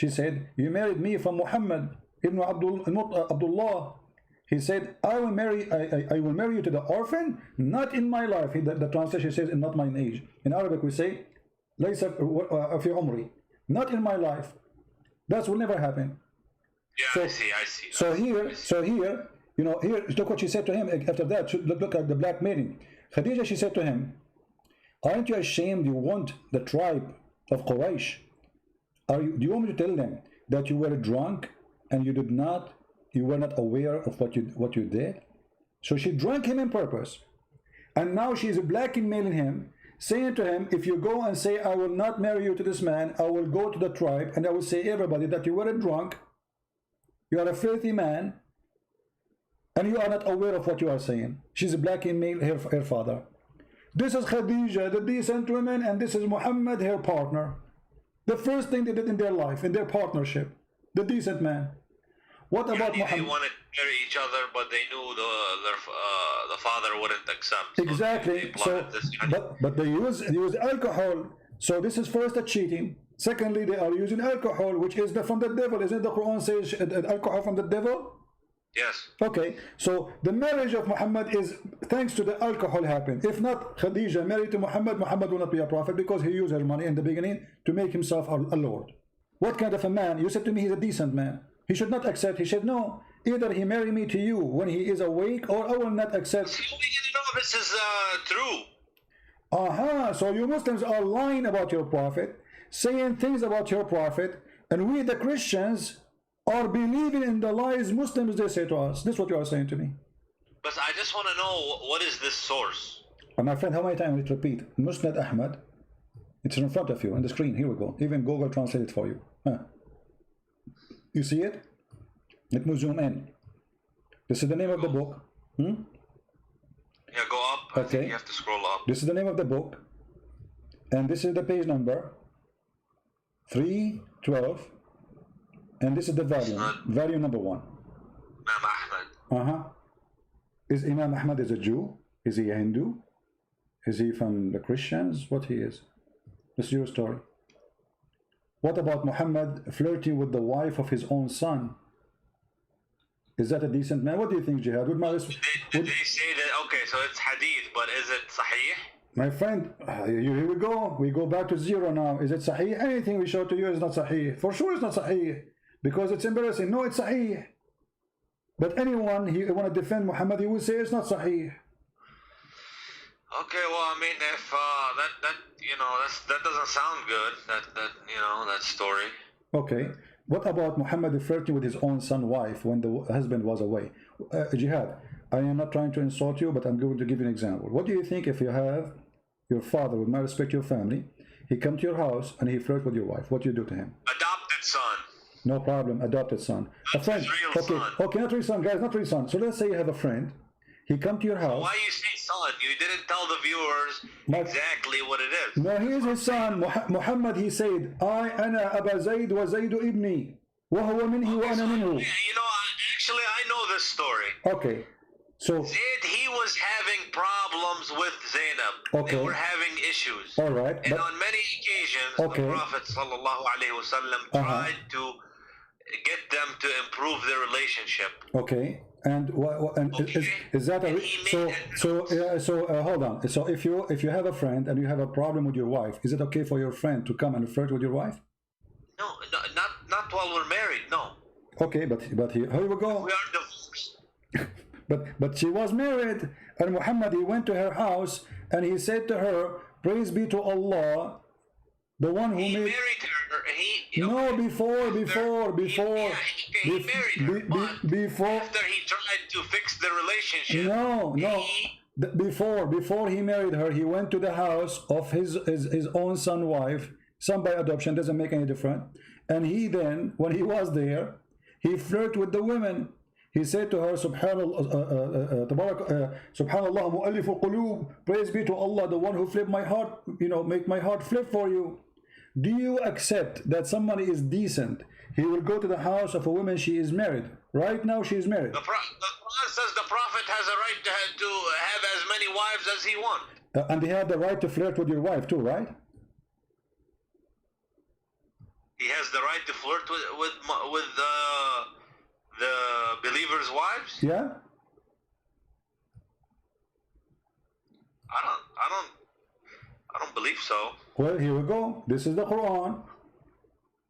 A: She said, "You married me from Muhammad ibn Abdullah." He said, I will marry you to the orphan, not in my life. The translation says, "Not my age." In Arabic we say, "Laysa fi umri," not in my life. That will never happen.
B: Yeah, I see.
A: So here, here, look what she said to him after that. Look at the blackmailing. Khadija, she said to him, "Aren't you ashamed? You want the tribe of Quraysh? Do you want me to tell them that you were drunk and you were not aware of what you did?" So she drank him on purpose, and now she is blackmailing him, saying to him, "If you go and say I will not marry you to this man, I will go to the tribe and I will say everybody that you were drunk, you are a filthy man, and you are not aware of what you are saying." She's blackmailing her father. This is Khadija, the decent woman, and this is Muhammad, her partner. The first thing they did in their life, in their partnership, the decent man. What about Muhammad?
B: They wanted to marry each other, but they knew the father wouldn't accept.
A: Exactly. But they use alcohol. So this is first a cheating. Secondly, they are using alcohol, which is from the devil. Isn't the Quran says alcohol from the devil?
B: Yes.
A: Okay, so the marriage of Muhammad is thanks to the alcohol happened. If not Khadija married to Muhammad, Muhammad will not be a prophet, because he used her money in the beginning to make himself a lord. What kind of a man? You said to me he's a decent man. He should not accept. He said, "No, either he marry me to you when he is awake, or I will not accept."
B: We didn't know this is true.
A: So you Muslims are lying about your prophet, saying things about your prophet, and we the Christians are believing in the lies Muslims they say to us. This is what you are saying to me.
B: But I just want to know, what is this source?
A: My friend, how many times will it repeat? Musnad Ahmad. It's in front of you on the screen. Here we go. Even Google translate it for you. You see it? Let me zoom in. This is the name of the book.
B: Yeah, go up. I
A: Okay.
B: think you have to scroll up.
A: This is the name of the book. And this is the page number 312. And this is the volume. Volume number 1.
B: Imam Ahmad.
A: Is Imam Ahmad is a Jew? Is he a Hindu? Is he from the Christians? What he is? This is your story. What about Muhammad flirting with the wife of his own son? Is that a decent man? What do you think, Jihad?
B: Did they say that? Okay, so it's hadith, but is it sahih?
A: My friend, here we go. We go back to zero now. Is it sahih? Anything we show to you is not sahih. For sure it's not sahih. Because it's embarrassing. No, it's sahih. But anyone he want to defend Muhammad, he will say it's not sahih.
B: Okay, well, I mean, if that doesn't sound good. That story.
A: Okay. What about Muhammad flirting with his own son's wife when the husband was away? Jihad, I am not trying to insult you, but I'm going to give you an example. What do you think if you have your father, with my respect, your family, he come to your house and he flirt with your wife? What do you do to him?
B: Adopted son.
A: No problem, adopted son.
B: That's
A: A friend.
B: his real
A: Okay,
B: son.
A: okay, not real son, guys, not real son. So let's say you have a friend. He come to your house.
B: Why you say son? You didn't tell the viewers exactly what it is.
A: No, he is his son. Muhammad, he said, أنا أبا زيد وزيد ابني وهو منه وأنا منه.
B: Actually, I know this story.
A: Okay, so
B: Zayd, he was having problems with Zainab.
A: Okay.
B: They were having issues.
A: all right,
B: And
A: but
B: on many occasions,
A: Okay.
B: the Prophet ﷺ tried to get them to improve their relationship.
A: okay, and is that a
B: And he made
A: hold on. So if you have a friend and you have a problem with your wife, is it okay for your friend to come and flirt with your wife?
B: No, not while we're married. No,
A: Okay, but here we go.
B: we are divorced.
A: But she was married, and Muhammad, he went to her house and he said to her, "Praise be to Allah, the one who
B: He
A: made."
B: married her.
A: No, before.
B: He married her. But
A: Before.
B: after he tried to fix the relationship,
A: No. Before he married her, he went to the house of his own son wife, son by adoption, doesn't make any difference. And he then, when he was there, he flirted with the women. He said to her, Subhanallah, mu'allif al-qulub, praise be to Allah, the one who flipped my heart, make my heart flip for you. Do you accept that somebody is decent? He will go to the house of a woman, she is married. Right now she is married.
B: the Quran says the Prophet has a right to have as many wives as he wants.
A: And he had the right to flirt with your wife too, right?
B: He has the right to flirt with the believers' wives.
A: Yeah?
B: I don't believe so.
A: Well, here we go. This is the Quran,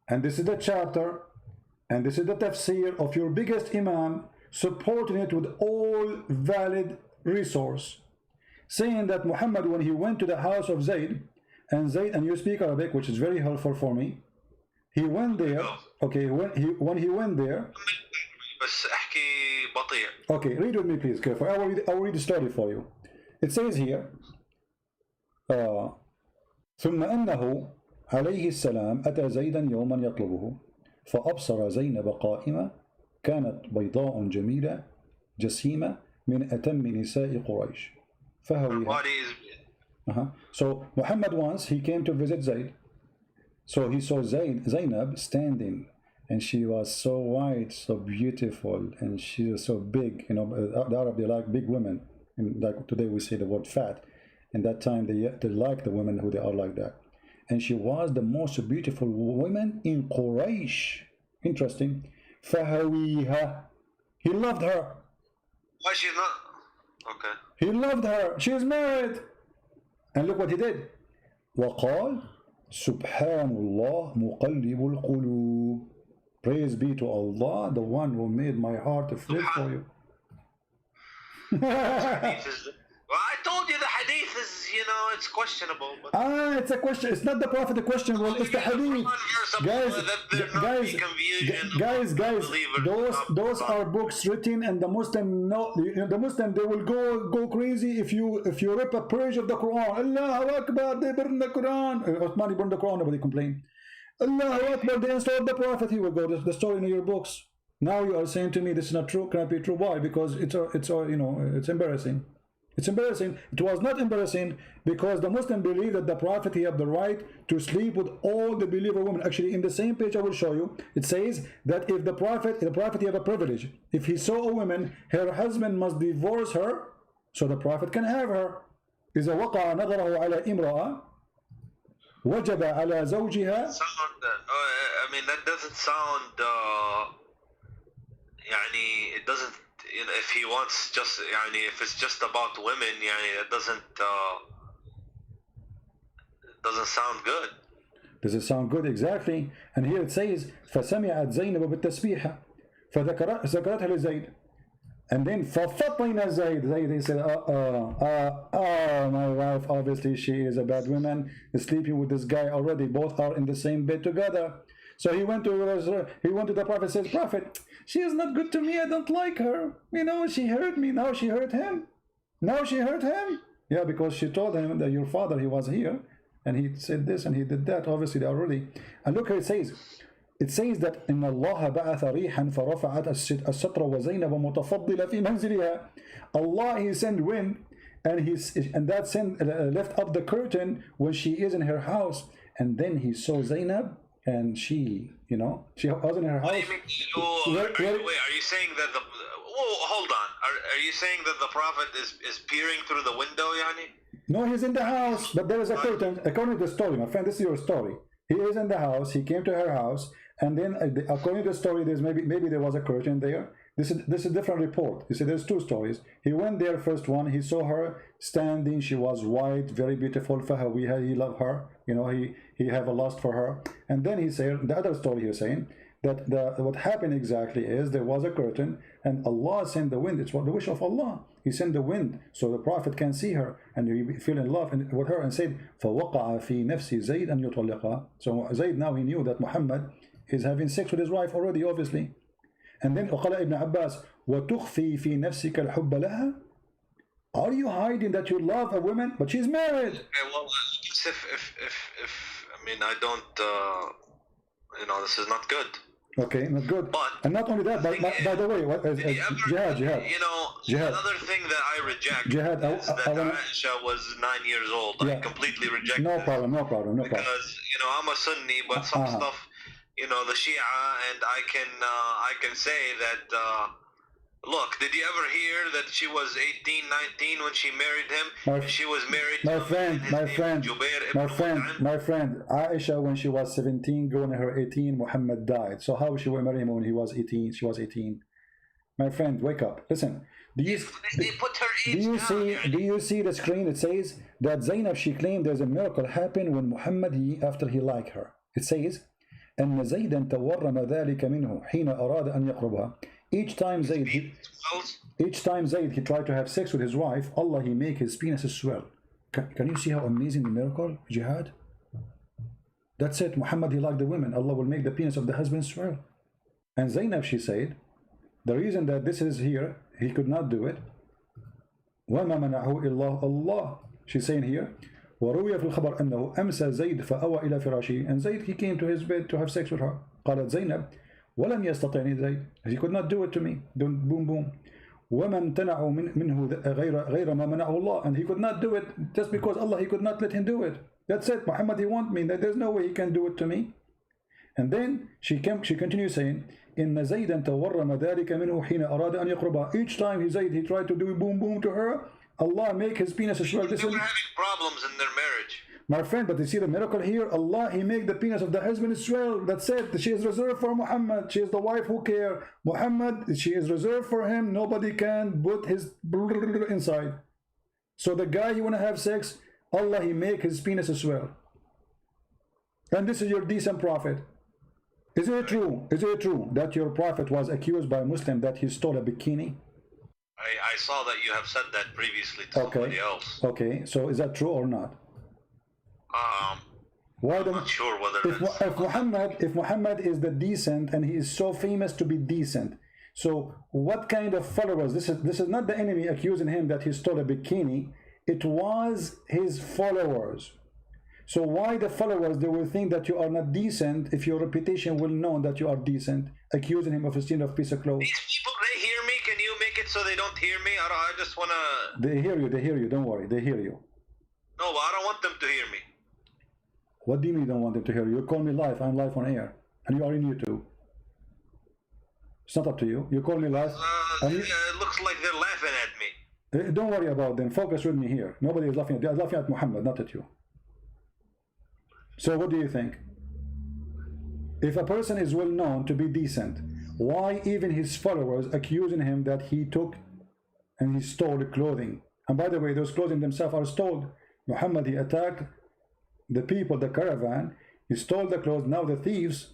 A: and this is the chapter, and this is the tafsir of your biggest imam, supporting it with all valid resource, saying that Muhammad, when he went to the house of Zayd, and you speak Arabic, which is very helpful for me, he went there. Okay, when he went there.
B: بس احكي بطيء.
A: Okay, read with me, please, careful. I will read the story for you. It says here, ثم أنه عليه السلام أتى زيدا يوما يطلبه فأبصر زينب قائمة كانت بيضاء جميلة جسيمة من أتم نساء قريش فهويها. So Muhammad once he came to visit Zayd. So he saw Zainab standing, and she was so white, so beautiful, and she was so big. The Arab, they like big women. And like today we say the word fat. And that time they like the women who they are like that. And she was the most beautiful woman in Quraysh. Interesting. فَهَوِيهَا. He loved her.
B: Why she's not? Okay.
A: He loved her. She is married. And look what he did. وَقَالْ سُبْحَانَ اللَّهِ مُقَلِّبُ الْقُلُوبِ. Praise be to Allah, the one who made my heart flip for you.
B: Well, I told you the hadith is, you know, it's questionable. But
A: it's a question. It's not the Prophet the question. Well, it's the Hadith. Guys, those are books written, and the Muslim know, the Muslim, they will go crazy if you rip a page of the Quran. Allahu Akbar, they burn the Quran. Uthmani burned the Quran, nobody complained. Allahu Akbar, they installed the Prophet. He will go, the story in your books. Now you are saying to me this is not true, cannot be true. Why? Because it's you know, it's embarrassing. It's embarrassing. It was not embarrassing because the Muslim believe that the Prophet, he have the right to sleep with all the believer women. Actually, in the same page I will show you, it says that if the Prophet he have a privilege. If he saw a woman, her husband must divorce her, so the Prophet can have her. إذا وقع نظره على امرأة وجب على زوجها.
B: I mean, that doesn't sound. يعني, it doesn't. You know, if he wants just, يعني, if it's just about women, يعني, it doesn't sound good.
A: Does it sound good? Exactly. And here it says فسمعت زينب بالتسبيحة فذكرتها لزيد. And then ففطن زيد. He said, my wife, obviously she is a bad woman, is sleeping with this guy already. Both are in the same bed together. So he went to the Prophet, says, Prophet, she is not good to me, I don't like her. You know, she hurt me, now she hurt him. Now she hurt him. Yeah, because she told him that your father, he was here, and he said this and he did that. Obviously, they already. And look how it says. It says that إن الله بعث ريحا فرفعت الستر وزينب متفضلة في منزلها. Allah, he sent wind, and that sent left up the curtain when she is in her house. And then he saw Zainab, and she, you know, she was in her house.
B: Wait, are you saying that the? Hold on. Are you saying that the Prophet is peering through the window, yani?
A: No, he's in the house, but there is a curtain. According to the story, my friend, this is your story. He is in the house. He came to her house, and then according to the story, there's maybe there was a curtain there. This is a different report. You see, there's two stories. He went there, first one. He saw her standing. She was white, very beautiful. He loved her. You know, he have a lust for her. And then he said the other story. He's saying that what happened exactly is there was a curtain, and Allah sent the wind. It's what the wish of Allah. He sent the wind so the Prophet can see her, and he fell in love with her, and said, فَوَقَعَ فِي نَفْسِ زَيْدْ أَنْ يُطَلِّقَهَا. So Zayd, now he knew that Muhammad is having sex with his wife already, obviously. And then وقال Ibn Abbas وَتُخْفِي فِي نَفْسِكَ الْحُبَّ لَهَا. Are you hiding that you love a woman, but she's married?
B: Okay, well, if I mean, I don't, you know, this is not good.
A: Okay, not good.
B: But
A: and not only that, by the way, Jihad.
B: You know,
A: Jihad.
B: Another thing that I reject
A: Jihad,
B: is that Aisha was 9 years old. Yeah. I completely reject
A: No
B: this.
A: problem.
B: Because, you know, I'm a Sunni, but some stuff, you know, the Shia, and I can say that, look, did you ever hear that she was 18, 19 when she married him? She was married to
A: my friend, Aisha, when she was 17, going to her 18, Muhammad died. So how she will marry him when he was 18? She was 18. My friend, wake up. Listen. Do you see the screen? It says that Zainab, she claimed there's a miracle happened when Muhammad, after he liked her. It says, أن زيدا تورم ذلك منه حين أراد أن يقربها. Each time Zayd he tried to have sex with his wife, Allah, he make his penis swell. Can you see how amazing the miracle, Jihad? That's it. Muhammad, he liked the women. Allah will make the penis of the husband swell. And Zainab, she said, the reason that this is here, he could not do it. وَمَا مَنَعَهُ إِلَّا اللَّهُ. She's saying here, وروي في الخبر أنه أمسى زيد فأوى إلى فراشه. And Zayd, he came to his bed to have sex with her. قالت زينب ولم يستطعني زيد. He could not do it to me. Boom, boom. وما امتنعوا منه غير ما منعه الله. And he could not do it just because Allah, he could not let him do it. That's it. Muhammad, he want me. There's no way he can do it to me. And then she continues saying, إن زيدا تورم ذلك منه حين أراد أن يقربها. Each time he tried to do boom, boom to her, Allah make his penis swell.
B: They were having problems in their marriage.
A: My friend, but you see the miracle here? Allah, he make the penis of the husband swell. That's it. She is reserved for Muhammad. She is the wife who care. Muhammad, she is reserved for him. Nobody can put his inside. So the guy you want to have sex, Allah, he make his penis swell. And this is your decent prophet. Is it true? Is it true that your prophet was accused by a Muslim that he stole a bikini?
B: I saw that you have said that previously to somebody else.
A: Okay, so is that true or not? Why
B: I'm not sure whether
A: if Muhammad is the decent and he is so famous to be decent, so what kind of followers? This is not the enemy accusing him that he stole a bikini. It was his followers. So why the followers, they will think that you are not decent if your reputation will know that you are decent, accusing him of stealing a piece of clothes.
B: These people, they hear me. Can you make it so they don't hear me? I just want to...
A: They hear you, don't worry, they hear you.
B: No, but I don't want them to hear me.
A: What do you mean you don't want them to hear you? You call me live, I'm live on air, and you are in YouTube. It's not up to you. You call me live.
B: It looks like they're laughing at me.
A: Don't worry about them. Focus with me here. Nobody is laughing at you. They're laughing at Muhammad, not at you. So what do you think? If a person is well known to be decent, why even his followers accusing him that he took and he stole clothing? And by the way, those clothing themselves are stolen. Muhammad, he attacked the people, the caravan, he stole the clothes. Now the thieves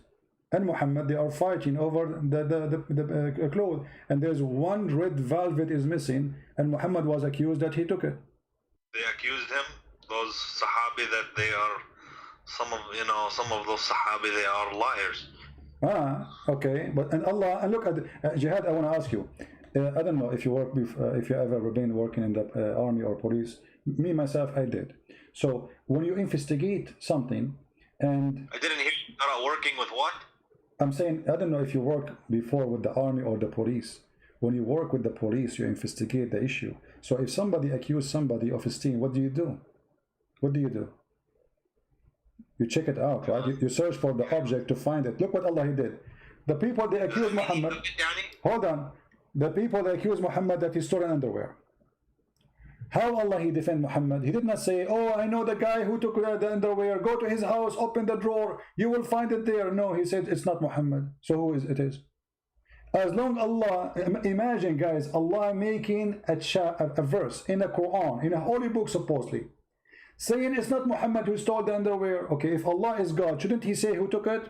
A: and Muhammad, they are fighting over the clothes, and there's one red velvet is missing, and Muhammad was accused that he took it.
B: They accused him, those Sahabi, that they are some of those Sahabi, they are liars.
A: Okay, but and Allah, and look at Jihad. I want to ask you. I don't know if you work with, if you ever been working in the army or police. Me myself, I did. So when you investigate something, and
B: I didn't hear you about working with what?
A: I'm saying, I don't know if you work before with the army or the police. When you work with the police, you investigate the issue. So if somebody accuses somebody of stealing, what do you do? What do you do? You check it out, right? You search for the object to find it. Look what Allah did. The people, they accuse Muhammad. Hold on. The people, they accuse Muhammad that he stole an underwear. How Allah he defend Muhammad? He did not say, oh, I know the guy who took the underwear. Go to his house, open the drawer, you will find it there. No, he said it's not Muhammad. So who is it is? As long Allah, imagine guys, Allah making a verse in the Quran, in a holy book supposedly, saying it's not Muhammad who stole the underwear. Okay, if Allah is God, shouldn't he say who took it?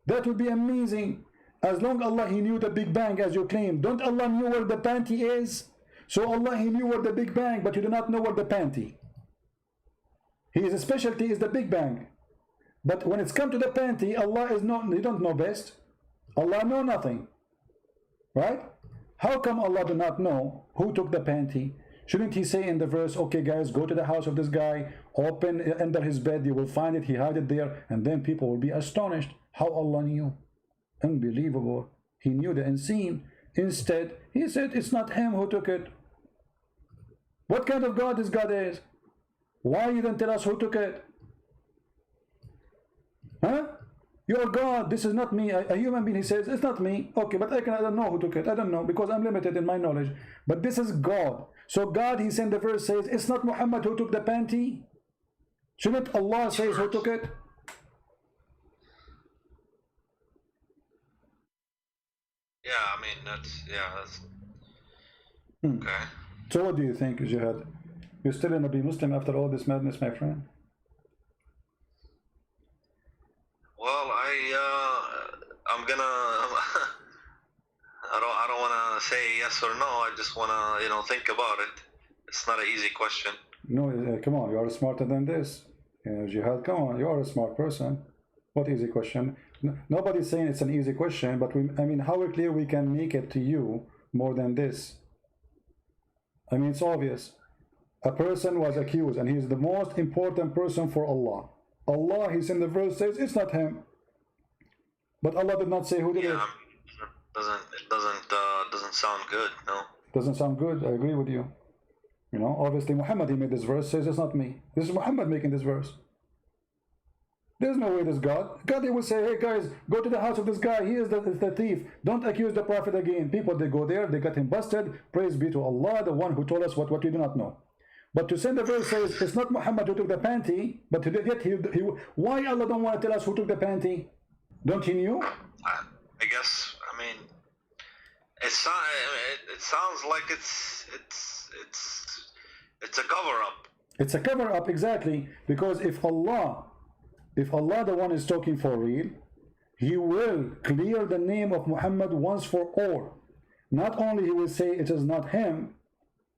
A: That would be amazing. As long Allah he knew the Big Bang as you claim. Don't Allah knew where the panty is? So Allah he knew where the Big Bang, but you do not know where the panty. His specialty is the Big Bang. But when it's come to the panty, Allah is not, you don't know best. Allah know nothing. Right? How come Allah do not know who took the panty? Shouldn't he say in the verse, okay guys, go to the house of this guy, open under his bed, you will find it, he hide it there, and then people will be astonished. How Allah knew? Unbelievable. He knew the unseen. Instead, he said it's not him who took it. What kind of God this God is? Why you don't tell us who took it? Huh? You are God. This is not me. A human being, he says, it's not me. Okay, but I don't know who took it. I don't know because I'm limited in my knowledge. But this is God. So God, he sent the verse says, it's not Muhammad who took the panty. Shouldn't Allah say who took it?
B: Yeah, I mean, that's okay.
A: So what do you think, Jihad? You're still gonna be Muslim after all this madness, my friend?
B: Well, I'm gonna. I don't want to say yes or no. I just want to, think about it. It's not an easy question.
A: No, come on, you are smarter than this. Jihad, come on, you are a smart person. What easy question? Nobody's saying it's an easy question, but I mean, how clear we can make it to you more than this? I mean, it's obvious. A person was accused, and he's the most important person for Allah. Allah, he's in the verse says it's not him, but Allah did not say who did it.
B: It doesn't sound good. No.
A: Doesn't sound good. I agree with you. Obviously Muhammad, he made this verse says it's not me. This is Muhammad making this verse. There's no way this God, he will say, hey guys, go to the house of this guy, he is the thief, don't accuse the prophet again. People, they go there, they got him busted. Praise be to Allah, the one who told us what we do not know. But to send the verse says it's not Muhammad who took the panty, but yet why Allah don't want to tell us who took the panty? Don't he knew?
B: I guess, I mean, it sounds like it's a cover-up.
A: It's a cover-up, exactly, because if Allah the one is talking for real, he will clear the name of Muhammad once for all. not only he will say it is not him,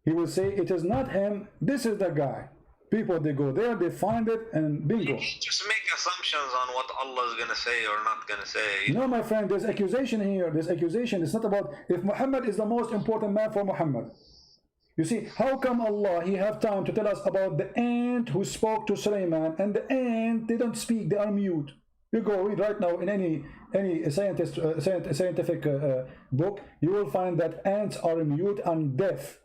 A: he will say it is not him, this is the guy. People, they go there, they find it, and bingo.
B: You just make assumptions on what Allah is going to say or not going to say.
A: No, my friend, there's accusation here. There's accusation. It's not about if Muhammad is the most important man for Muhammad. You see, how come Allah, he have time to tell us about the ant who spoke to Sulaiman, and the ant, they don't speak, they are mute. You go read right now in any scientific book, you will find that ants are mute and deaf.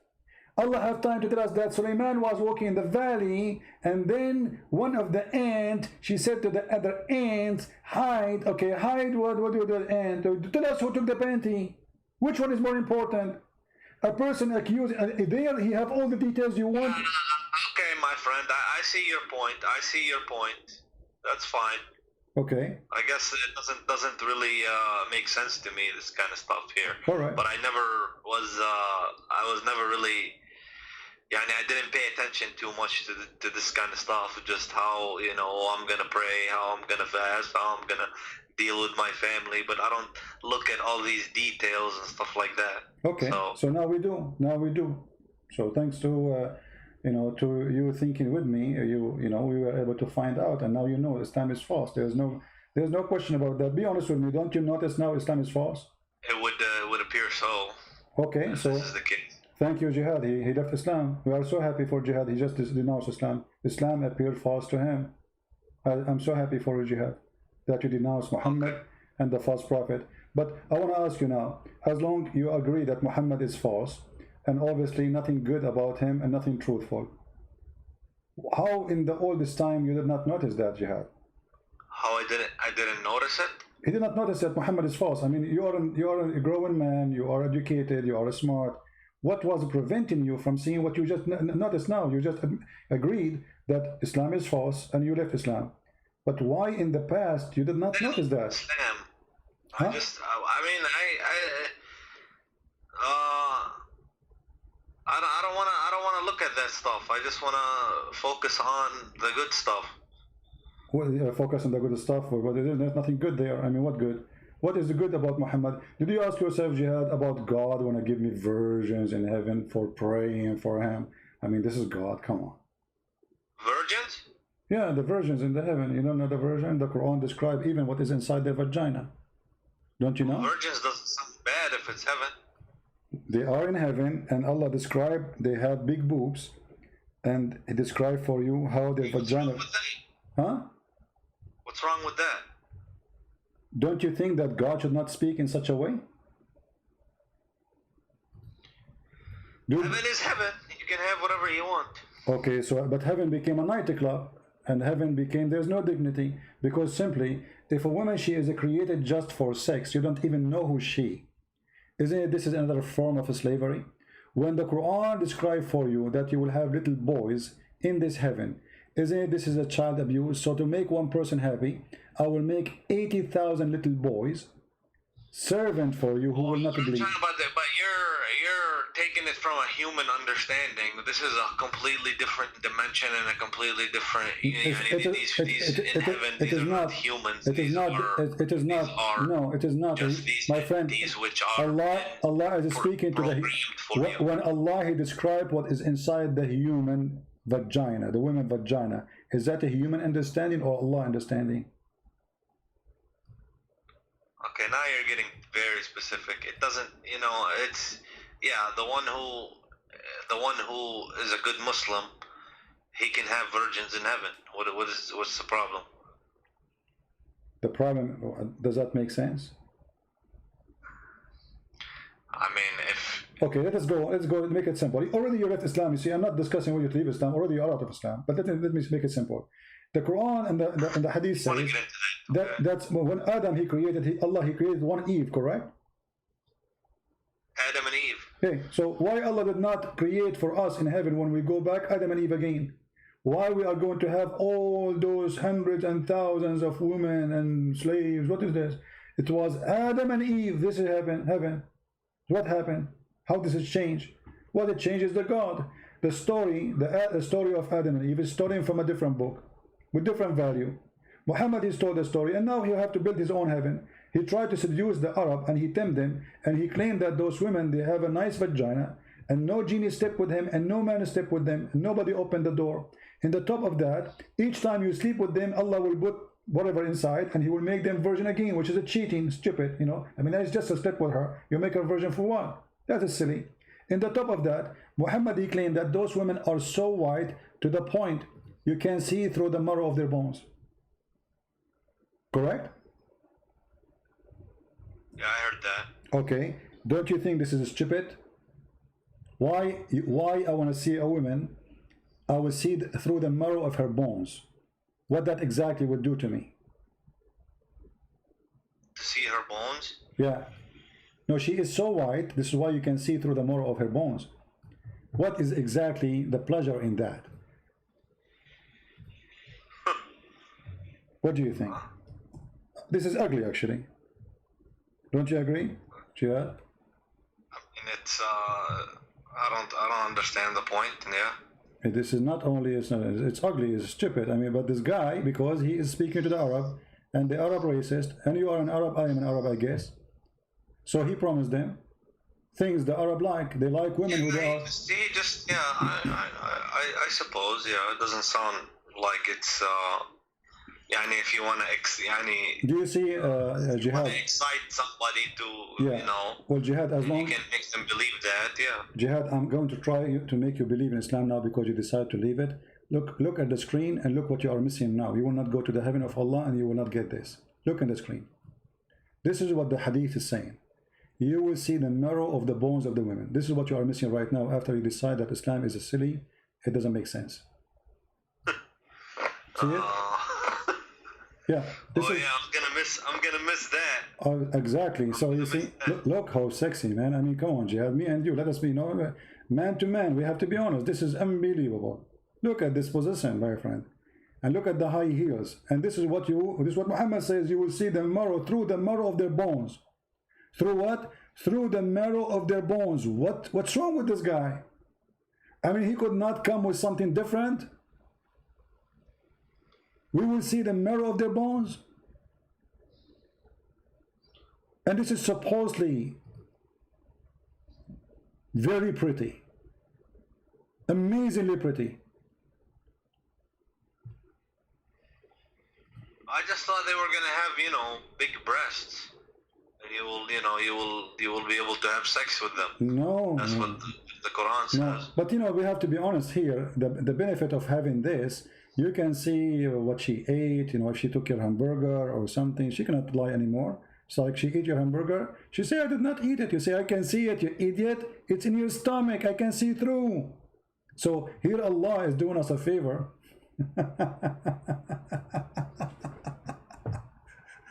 A: Allah have time to tell us that Sulaiman was walking in the valley, and then one of the ant, she said to the other ant, hide. Okay, hide. What do you do, ant? Tell us who took the panty. Which one is more important? A person accused, there he have all the details you want.
B: Okay, my friend, I see your point. I see your point. That's fine.
A: Okay.
B: I guess it doesn't really make sense to me, this kind of stuff here.
A: All right.
B: But I was never really, I didn't pay attention too much to this kind of stuff. Just how, I'm gonna pray, how I'm gonna fast, how I'm gonna deal with my family. But I don't look at all these details and stuff like that.
A: Okay. So now we do. Now we do. So thanks to to you thinking with me, we were able to find out, and now Islam is false. There's no question about that. Be honest with me. Don't you notice now Islam is false?
B: It would appear so.
A: Okay, so
B: this is the case.
A: Thank you, Jihad. He left Islam. We are so happy for Jihad. He just denounced Islam. Islam appeared false to him. I'm so happy for you, Jihad, that you denounce Muhammad and the false prophet. But I want to ask you now, as long you agree that Muhammad is false, and obviously nothing good about him and nothing truthful, how in all this time you did not notice that, Jihad?
B: How I didn't notice it?
A: He did not notice that Muhammad is false. I mean, you are a growing man, you are educated, you are smart. What was preventing you from seeing what you just noticed now? You just agreed that Islam is false and you left Islam. But why in the past you did not notice that?
B: Islam.
A: Huh?
B: I don't want to look at that stuff. I just want to focus on the good stuff.
A: Well, focus on the good stuff, but there's nothing good there. I mean, what good? What is the good about Muhammad? Did you ask yourself, Jihad, about God want to give me virgins in heaven for praying for him? I mean, this is God. Come on.
B: Virgins?
A: Yeah, the virgins in the heaven. You don't know the virgin? The Quran describes even what is inside their vagina. Don't you know?
B: Virgins doesn't sound bad if it's heaven.
A: They are in heaven, and Allah described they have big boobs, and He described for you how their vagina. Huh?
B: What's wrong with that?
A: Don't you think that God should not speak in such a way?
B: Heaven is heaven. You can have whatever you want.
A: Okay, so but heaven became a nightclub, and heaven became, there's no dignity, because simply if a woman, she is created just for sex, you don't even know who she. Isn't it? This is another form of slavery. When the Quran describes for you that you will have little boys in this heaven, isn't it? This is a child abuse. So to make one person happy, I will make 80,000 little boys servant for you who will not believe.
B: But you're taking it from a human understanding. This is a completely different dimension and a completely different. It is not humans. It is not. No, it is not. My friend, Allah is speaking to the. When Allah He described what is inside the human vagina, the woman vagina, is that a human understanding or Allah understanding? Okay, now you're getting very specific. It doesn't, it's, the one who is a good Muslim, he can have virgins in heaven. What's the problem?
A: The problem, does that make sense?
B: I mean, if...
A: Okay, let's go, make it simple. Already you left Islam, you see, I'm not discussing whether you leave Islam, already you're out of Islam, but let me make it simple. The Quran and the Hadith says that's when Adam he created one Eve, correct?
B: Adam and Eve.
A: Okay, so why Allah did not create for us in heaven when we go back Adam and Eve again? Why we are going to have all those hundreds and thousands of women and slaves? What is this? It was Adam and Eve. This is heaven. What happened? How does it change? What it changes the God. The story of Adam and Eve is stolen from a different book with different value. Muhammad is told the story, and now he have to build his own heaven. He tried to seduce the Arab and he tempted them, and he claimed that those women, they have a nice vagina, and no genie stepped with him, and no man stepped with them, and nobody opened the door. In the top of that, each time you sleep with them, Allah will put whatever inside, and he will make them virgin again, which is a cheating, stupid, you know. I mean, that's just a step with her. You make her virgin for what? That is silly. In the top of that, Muhammad, he claimed that those women are so white to the point you can see through the marrow of their bones. Correct?
B: Yeah, I heard that.
A: Okay. Don't you think this is stupid? Why I want to see a woman, I will see through the marrow of her bones. What that exactly would do to me.
B: To see her bones?
A: Yeah. No, she is so white. This is why you can see through the marrow of her bones. What is exactly the pleasure in that? What do you think? This is ugly, actually. Don't you agree, Jihad?
B: I mean, it's I don't understand the point. Yeah.
A: This is not only it's ugly, it's stupid. I mean, but this guy, because he is speaking to the Arab, and the Arab racist, and you are an Arab, I am an Arab, I guess. So he promised them things the Arab like. They like women who they are.
B: See, just yeah, I suppose yeah. It doesn't sound like it's Yani if you want to
A: do you see Jihad?
B: Excite somebody to you know,
A: well, Jihad, as long
B: you can make them believe that, yeah.
A: Jihad, I'm going to try to make you believe in Islam now because you decide to leave it. Look at the screen and look what you are missing now. You will not go to the heaven of Allah and you will not get this. Look at the screen. This is what the Hadith is saying. You will see the marrow of the bones of the women. This is what you are missing right now after you decide that Islam is a silly. It doesn't make sense. See it? Yeah.
B: I'm gonna miss that.
A: Exactly. So you see, look how sexy, man. I mean, come on, Jihad. Me and you, let us be, you know, man to man. We have to be honest. This is unbelievable. Look at this position, my friend, and look at the high heels. And this is what Muhammad says. You will see the marrow through the marrow of their bones. Through what? Through the marrow of their bones. What's wrong with this guy? I mean, he could not come with something different. We will see the marrow of their bones. And this is supposedly very pretty. Amazingly pretty.
B: I just thought they were gonna have, you know, big breasts. And you will be able to have sex with them.
A: No.
B: That's what the Quran says.
A: No. But you know, we have to be honest here. The benefit of having this, you can see what she ate, you know, if she took your hamburger or something, she cannot lie anymore. It's like she ate your hamburger. She say, I did not eat it. You say, I can see it, you idiot. It's in your stomach. I can see through. So here Allah is doing us a favor.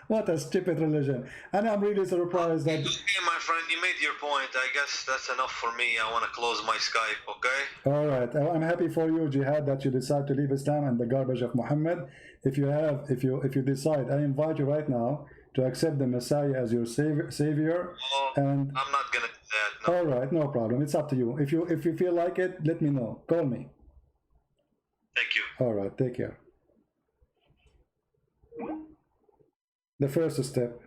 A: What a stupid religion. And I'm really surprised that...
B: Okay, my friend, you made your point. I guess that's enough for me. I want to close my Skype, okay?
A: All right. I'm happy for you, Jihad, that you decide to leave Islam and the garbage of Muhammad. If you decide, I invite you right now to accept the Messiah as your savior.
B: Oh,
A: and
B: I'm not going to do that. No.
A: All right, no problem. It's up to you. If you feel like it, let me know. Call me.
B: Thank you.
A: All right, take care. The first step.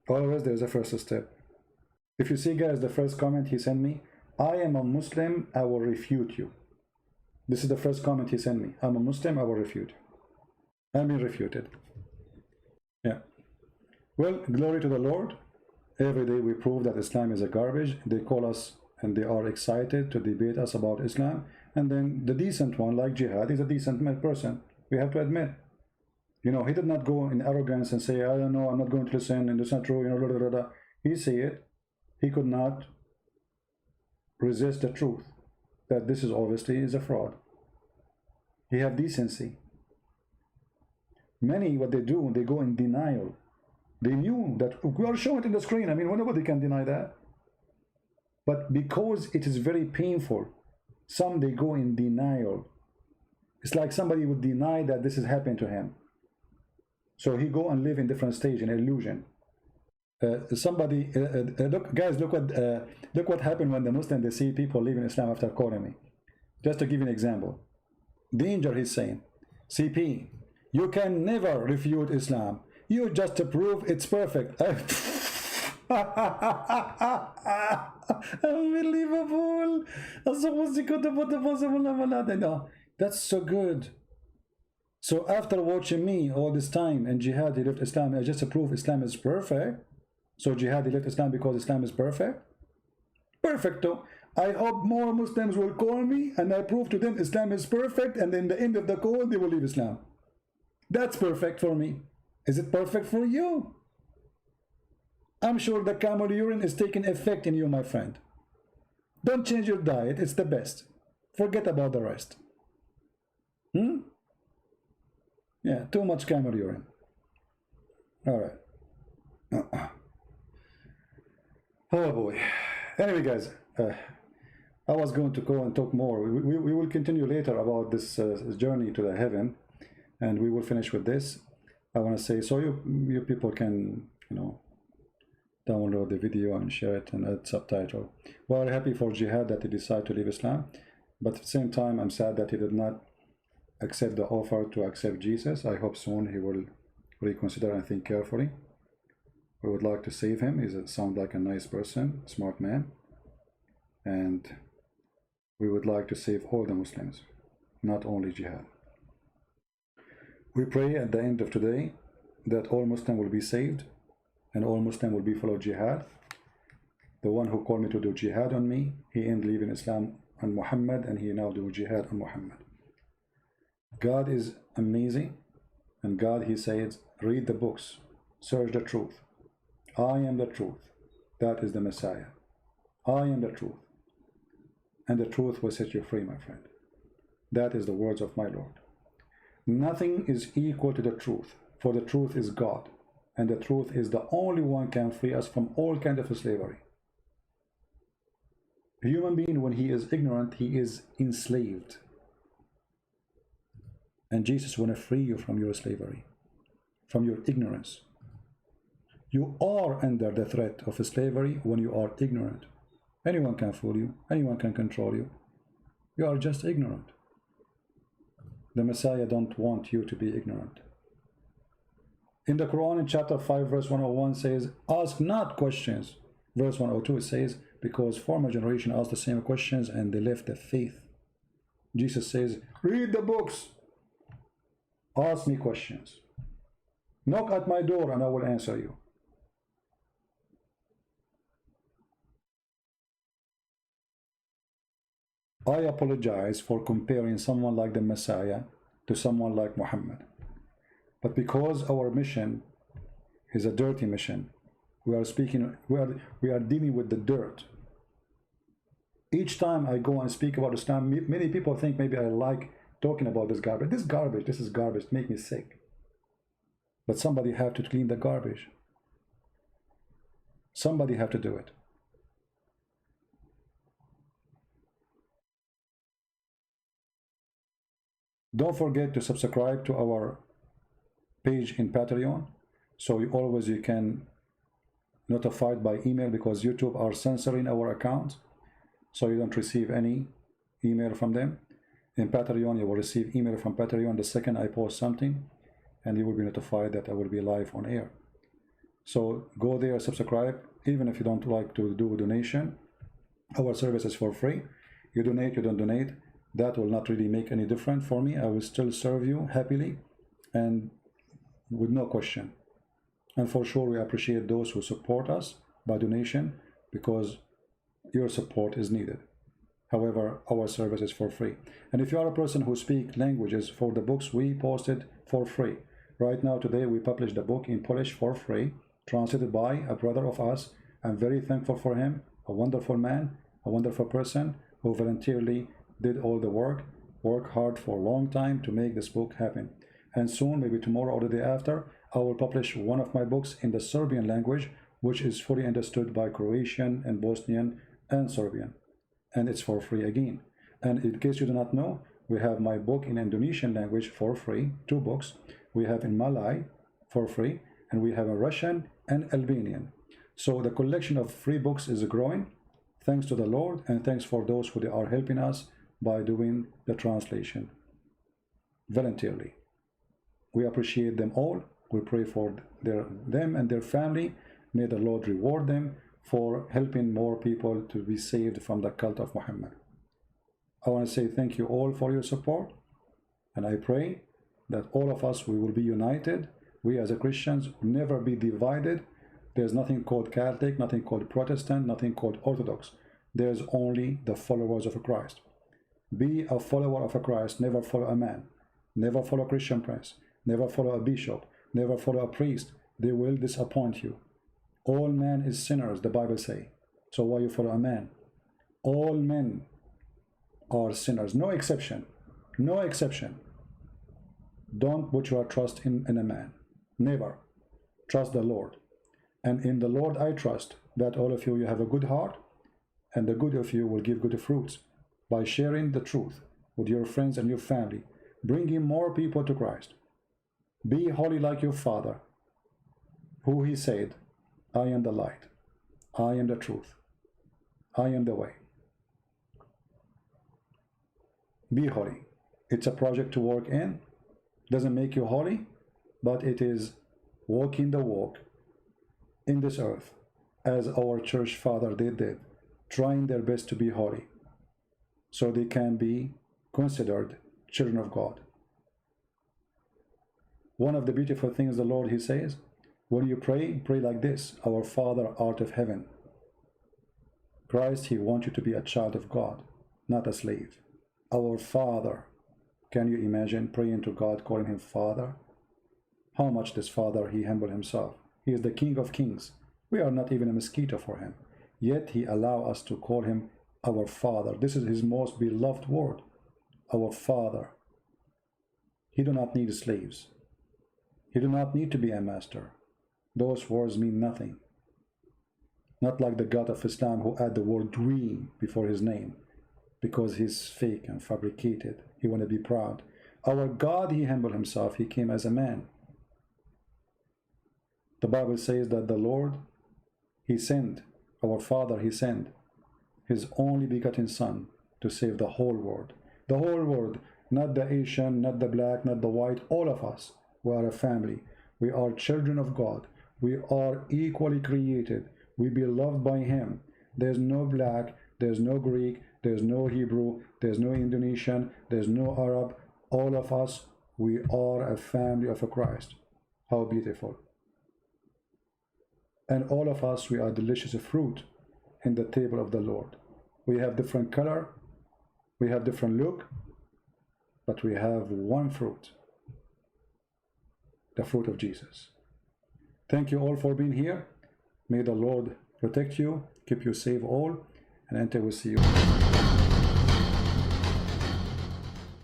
A: Always there's a first step. If you see, guys, the first comment he sent me, I am a Muslim, I will refute you. This is the first comment he sent me. I'm a Muslim, I will refute you. I'm being refuted. Yeah. Well, glory to the Lord. Every day we prove that Islam is a garbage. They call us and they are excited to debate us about Islam. And then the decent one, like Jihad, is a decent person. We have to admit. You know, he did not go in arrogance and say, I don't know, I'm not going to listen, and it's not true, you know, blah, blah, blah. He said it. He could not resist the truth that this is obviously is a fraud. He have decency. Many, what they do, they go in denial. They knew that we are showing it in the screen. I mean, nobody can deny that. But because it is very painful, some they go in denial. It's like somebody would deny that this is happening to him. So he go and live in different stage, in illusion. Look, guys, look what happened when the Muslims, they see people leaving Islam after calling me. Just to give you an example. Danger, he's saying. CP, you can never refute Islam. You just prove it's perfect. Unbelievable. That's so good. So after watching me all this time and Jihad, he left Islam, I just prove Islam is perfect. So Jihad, he left Islam because Islam is perfect. Perfecto. I hope more Muslims will call me and I prove to them Islam is perfect, and in the end of the call they will leave Islam. That's perfect for me. Is it perfect for you? I'm sure the camel urine is taking effect in you, my friend. Don't change your diet, it's the best. Forget about the rest. Yeah, too much camel urine. All right. Oh boy. Anyway, guys, I was going to go and talk more. We will continue later about this journey to the heaven, and we will finish with this. I want to say, so you people can, you know, download the video and share it and add subtitle. Well, happy for Jihad that he decided to leave Islam, but at the same time, I'm sad that he did not accept the offer to accept Jesus. I hope soon he will reconsider and think carefully. We would like to save him. He sounds like a nice person, smart man, and we would like to save all the Muslims, not only Jihad. We pray at the end of today that all Muslims will be saved and all Muslims will be follow Jihad. The one who called me to do Jihad on me, he ended leaving Islam on Muhammad, and he now do Jihad on Muhammad. God is amazing, and God, he says, read the books, search the truth. I am the truth. That is the Messiah. I am the truth, and the truth will set you free, my friend. That is the words of my Lord. Nothing is equal to the truth, for the truth is God, and the truth is the only one can free us from all kind of slavery. A human being, when he is ignorant, he is enslaved. And Jesus want to free you from your slavery, from your ignorance. You are under the threat of slavery when you are ignorant. Anyone can fool you. Anyone can control you. You are just ignorant. The Messiah don't want you to be ignorant. In the Quran, in chapter 5, verse 101 says, ask not questions. Verse 102, it says, because former generation asked the same questions and they left the faith. Jesus says, read the books. Ask me questions. Knock at my door and I will answer you. I apologize for comparing someone like the Messiah to someone like Muhammad. But because our mission is a dirty mission, we are dealing with the dirt. Each time I go and speak about Islam, many people think maybe I like talking about this garbage. This is garbage, make me sick. But somebody have to clean the garbage. Somebody have to do it. Don't forget to subscribe to our page in Patreon, so you can notified by email, because YouTube are censoring our account, so you don't receive any email from them. In Patreon, you will receive email from Patreon the second I post something, and you will be notified that I will be live on air. So go there, subscribe. Even if you don't like to do a donation, our service is for free. You donate, you don't donate, that will not really make any difference for me. I will still serve you happily and with no question. And for sure, we appreciate those who support us by donation, because your support is needed. However, our service is for free. And if you are a person who speaks languages, for the books we posted for free. Right now, today, we published the book in Polish for free, translated by a brother of us. I'm very thankful for him, a wonderful man, a wonderful person who voluntarily did all the work hard for a long time to make this book happen. And soon, maybe tomorrow or the day after, I will publish one of my books in the Serbian language, which is fully understood by Croatian and Bosnian and Serbian. And it's for free again. And in case you do not know, we have my book in Indonesian language for free, 2 books. We have in Malay for free, and we have in Russian and Albanian. So the collection of free books is growing, thanks to the Lord, and thanks for those who are helping us by doing the translation voluntarily. We appreciate them all, We pray for them and their family. May the Lord reward them for helping more people to be saved from the cult of Muhammad. I want to say thank you all for your support, and I pray that all of us, we will be united. We as a Christians will never be divided. There's nothing called Catholic, nothing called Protestant, nothing called Orthodox. There's only the followers of Christ. Be a follower of a Christ, never follow a man, never follow a Christian prince, never follow a bishop, never follow a priest. They will disappoint you. All men is sinners, the Bible say. So why you follow a man? All men are sinners, no exception, no exception. Don't put your trust in a man, never. Trust the Lord. And in the Lord I trust that all of you have a good heart, and the good of you will give good fruits by sharing the truth with your friends and your family, bringing more people to Christ. Be holy like your Father, who he said, I am the light, I am the truth, I am the way. Be holy. It's a project to work in. Doesn't make you holy, but it is walking the walk in this earth as our church father did, trying their best to be holy so they can be considered children of God. One of the beautiful things the Lord, he says, when you pray, pray like this: Our Father art of heaven. Christ, he wants you to be a child of God, not a slave. Our Father. Can you imagine praying to God, calling him Father? How much this Father, he humbled himself. He is the King of Kings. We are not even a mosquito for him. Yet he allows us to call him our Father. This is his most beloved word. Our Father. He do not need slaves. He do not need to be a master. Those words mean nothing. Not like the God of Islam who add the word "we" before his name, because he's fake and fabricated. He want to be proud. Our God, he humbled himself. He came as a man. The Bible says that the Lord, he sent, our Father, he sent his only begotten Son to save the whole world. The whole world, not the Asian, not the black, not the white, all of us. We are a family. We are children of God. We are equally created. We be loved by him. There's no black, there's no Greek, there's no Hebrew, there's no Indonesian, there's no Arab. All of us, we are a family of a Christ. How beautiful. And all of us, we are delicious fruit in the table of the Lord. We have different color, we have different look, but we have one fruit, the fruit of Jesus. Thank you all for being here. May the Lord protect you, keep you safe all, and until we see you.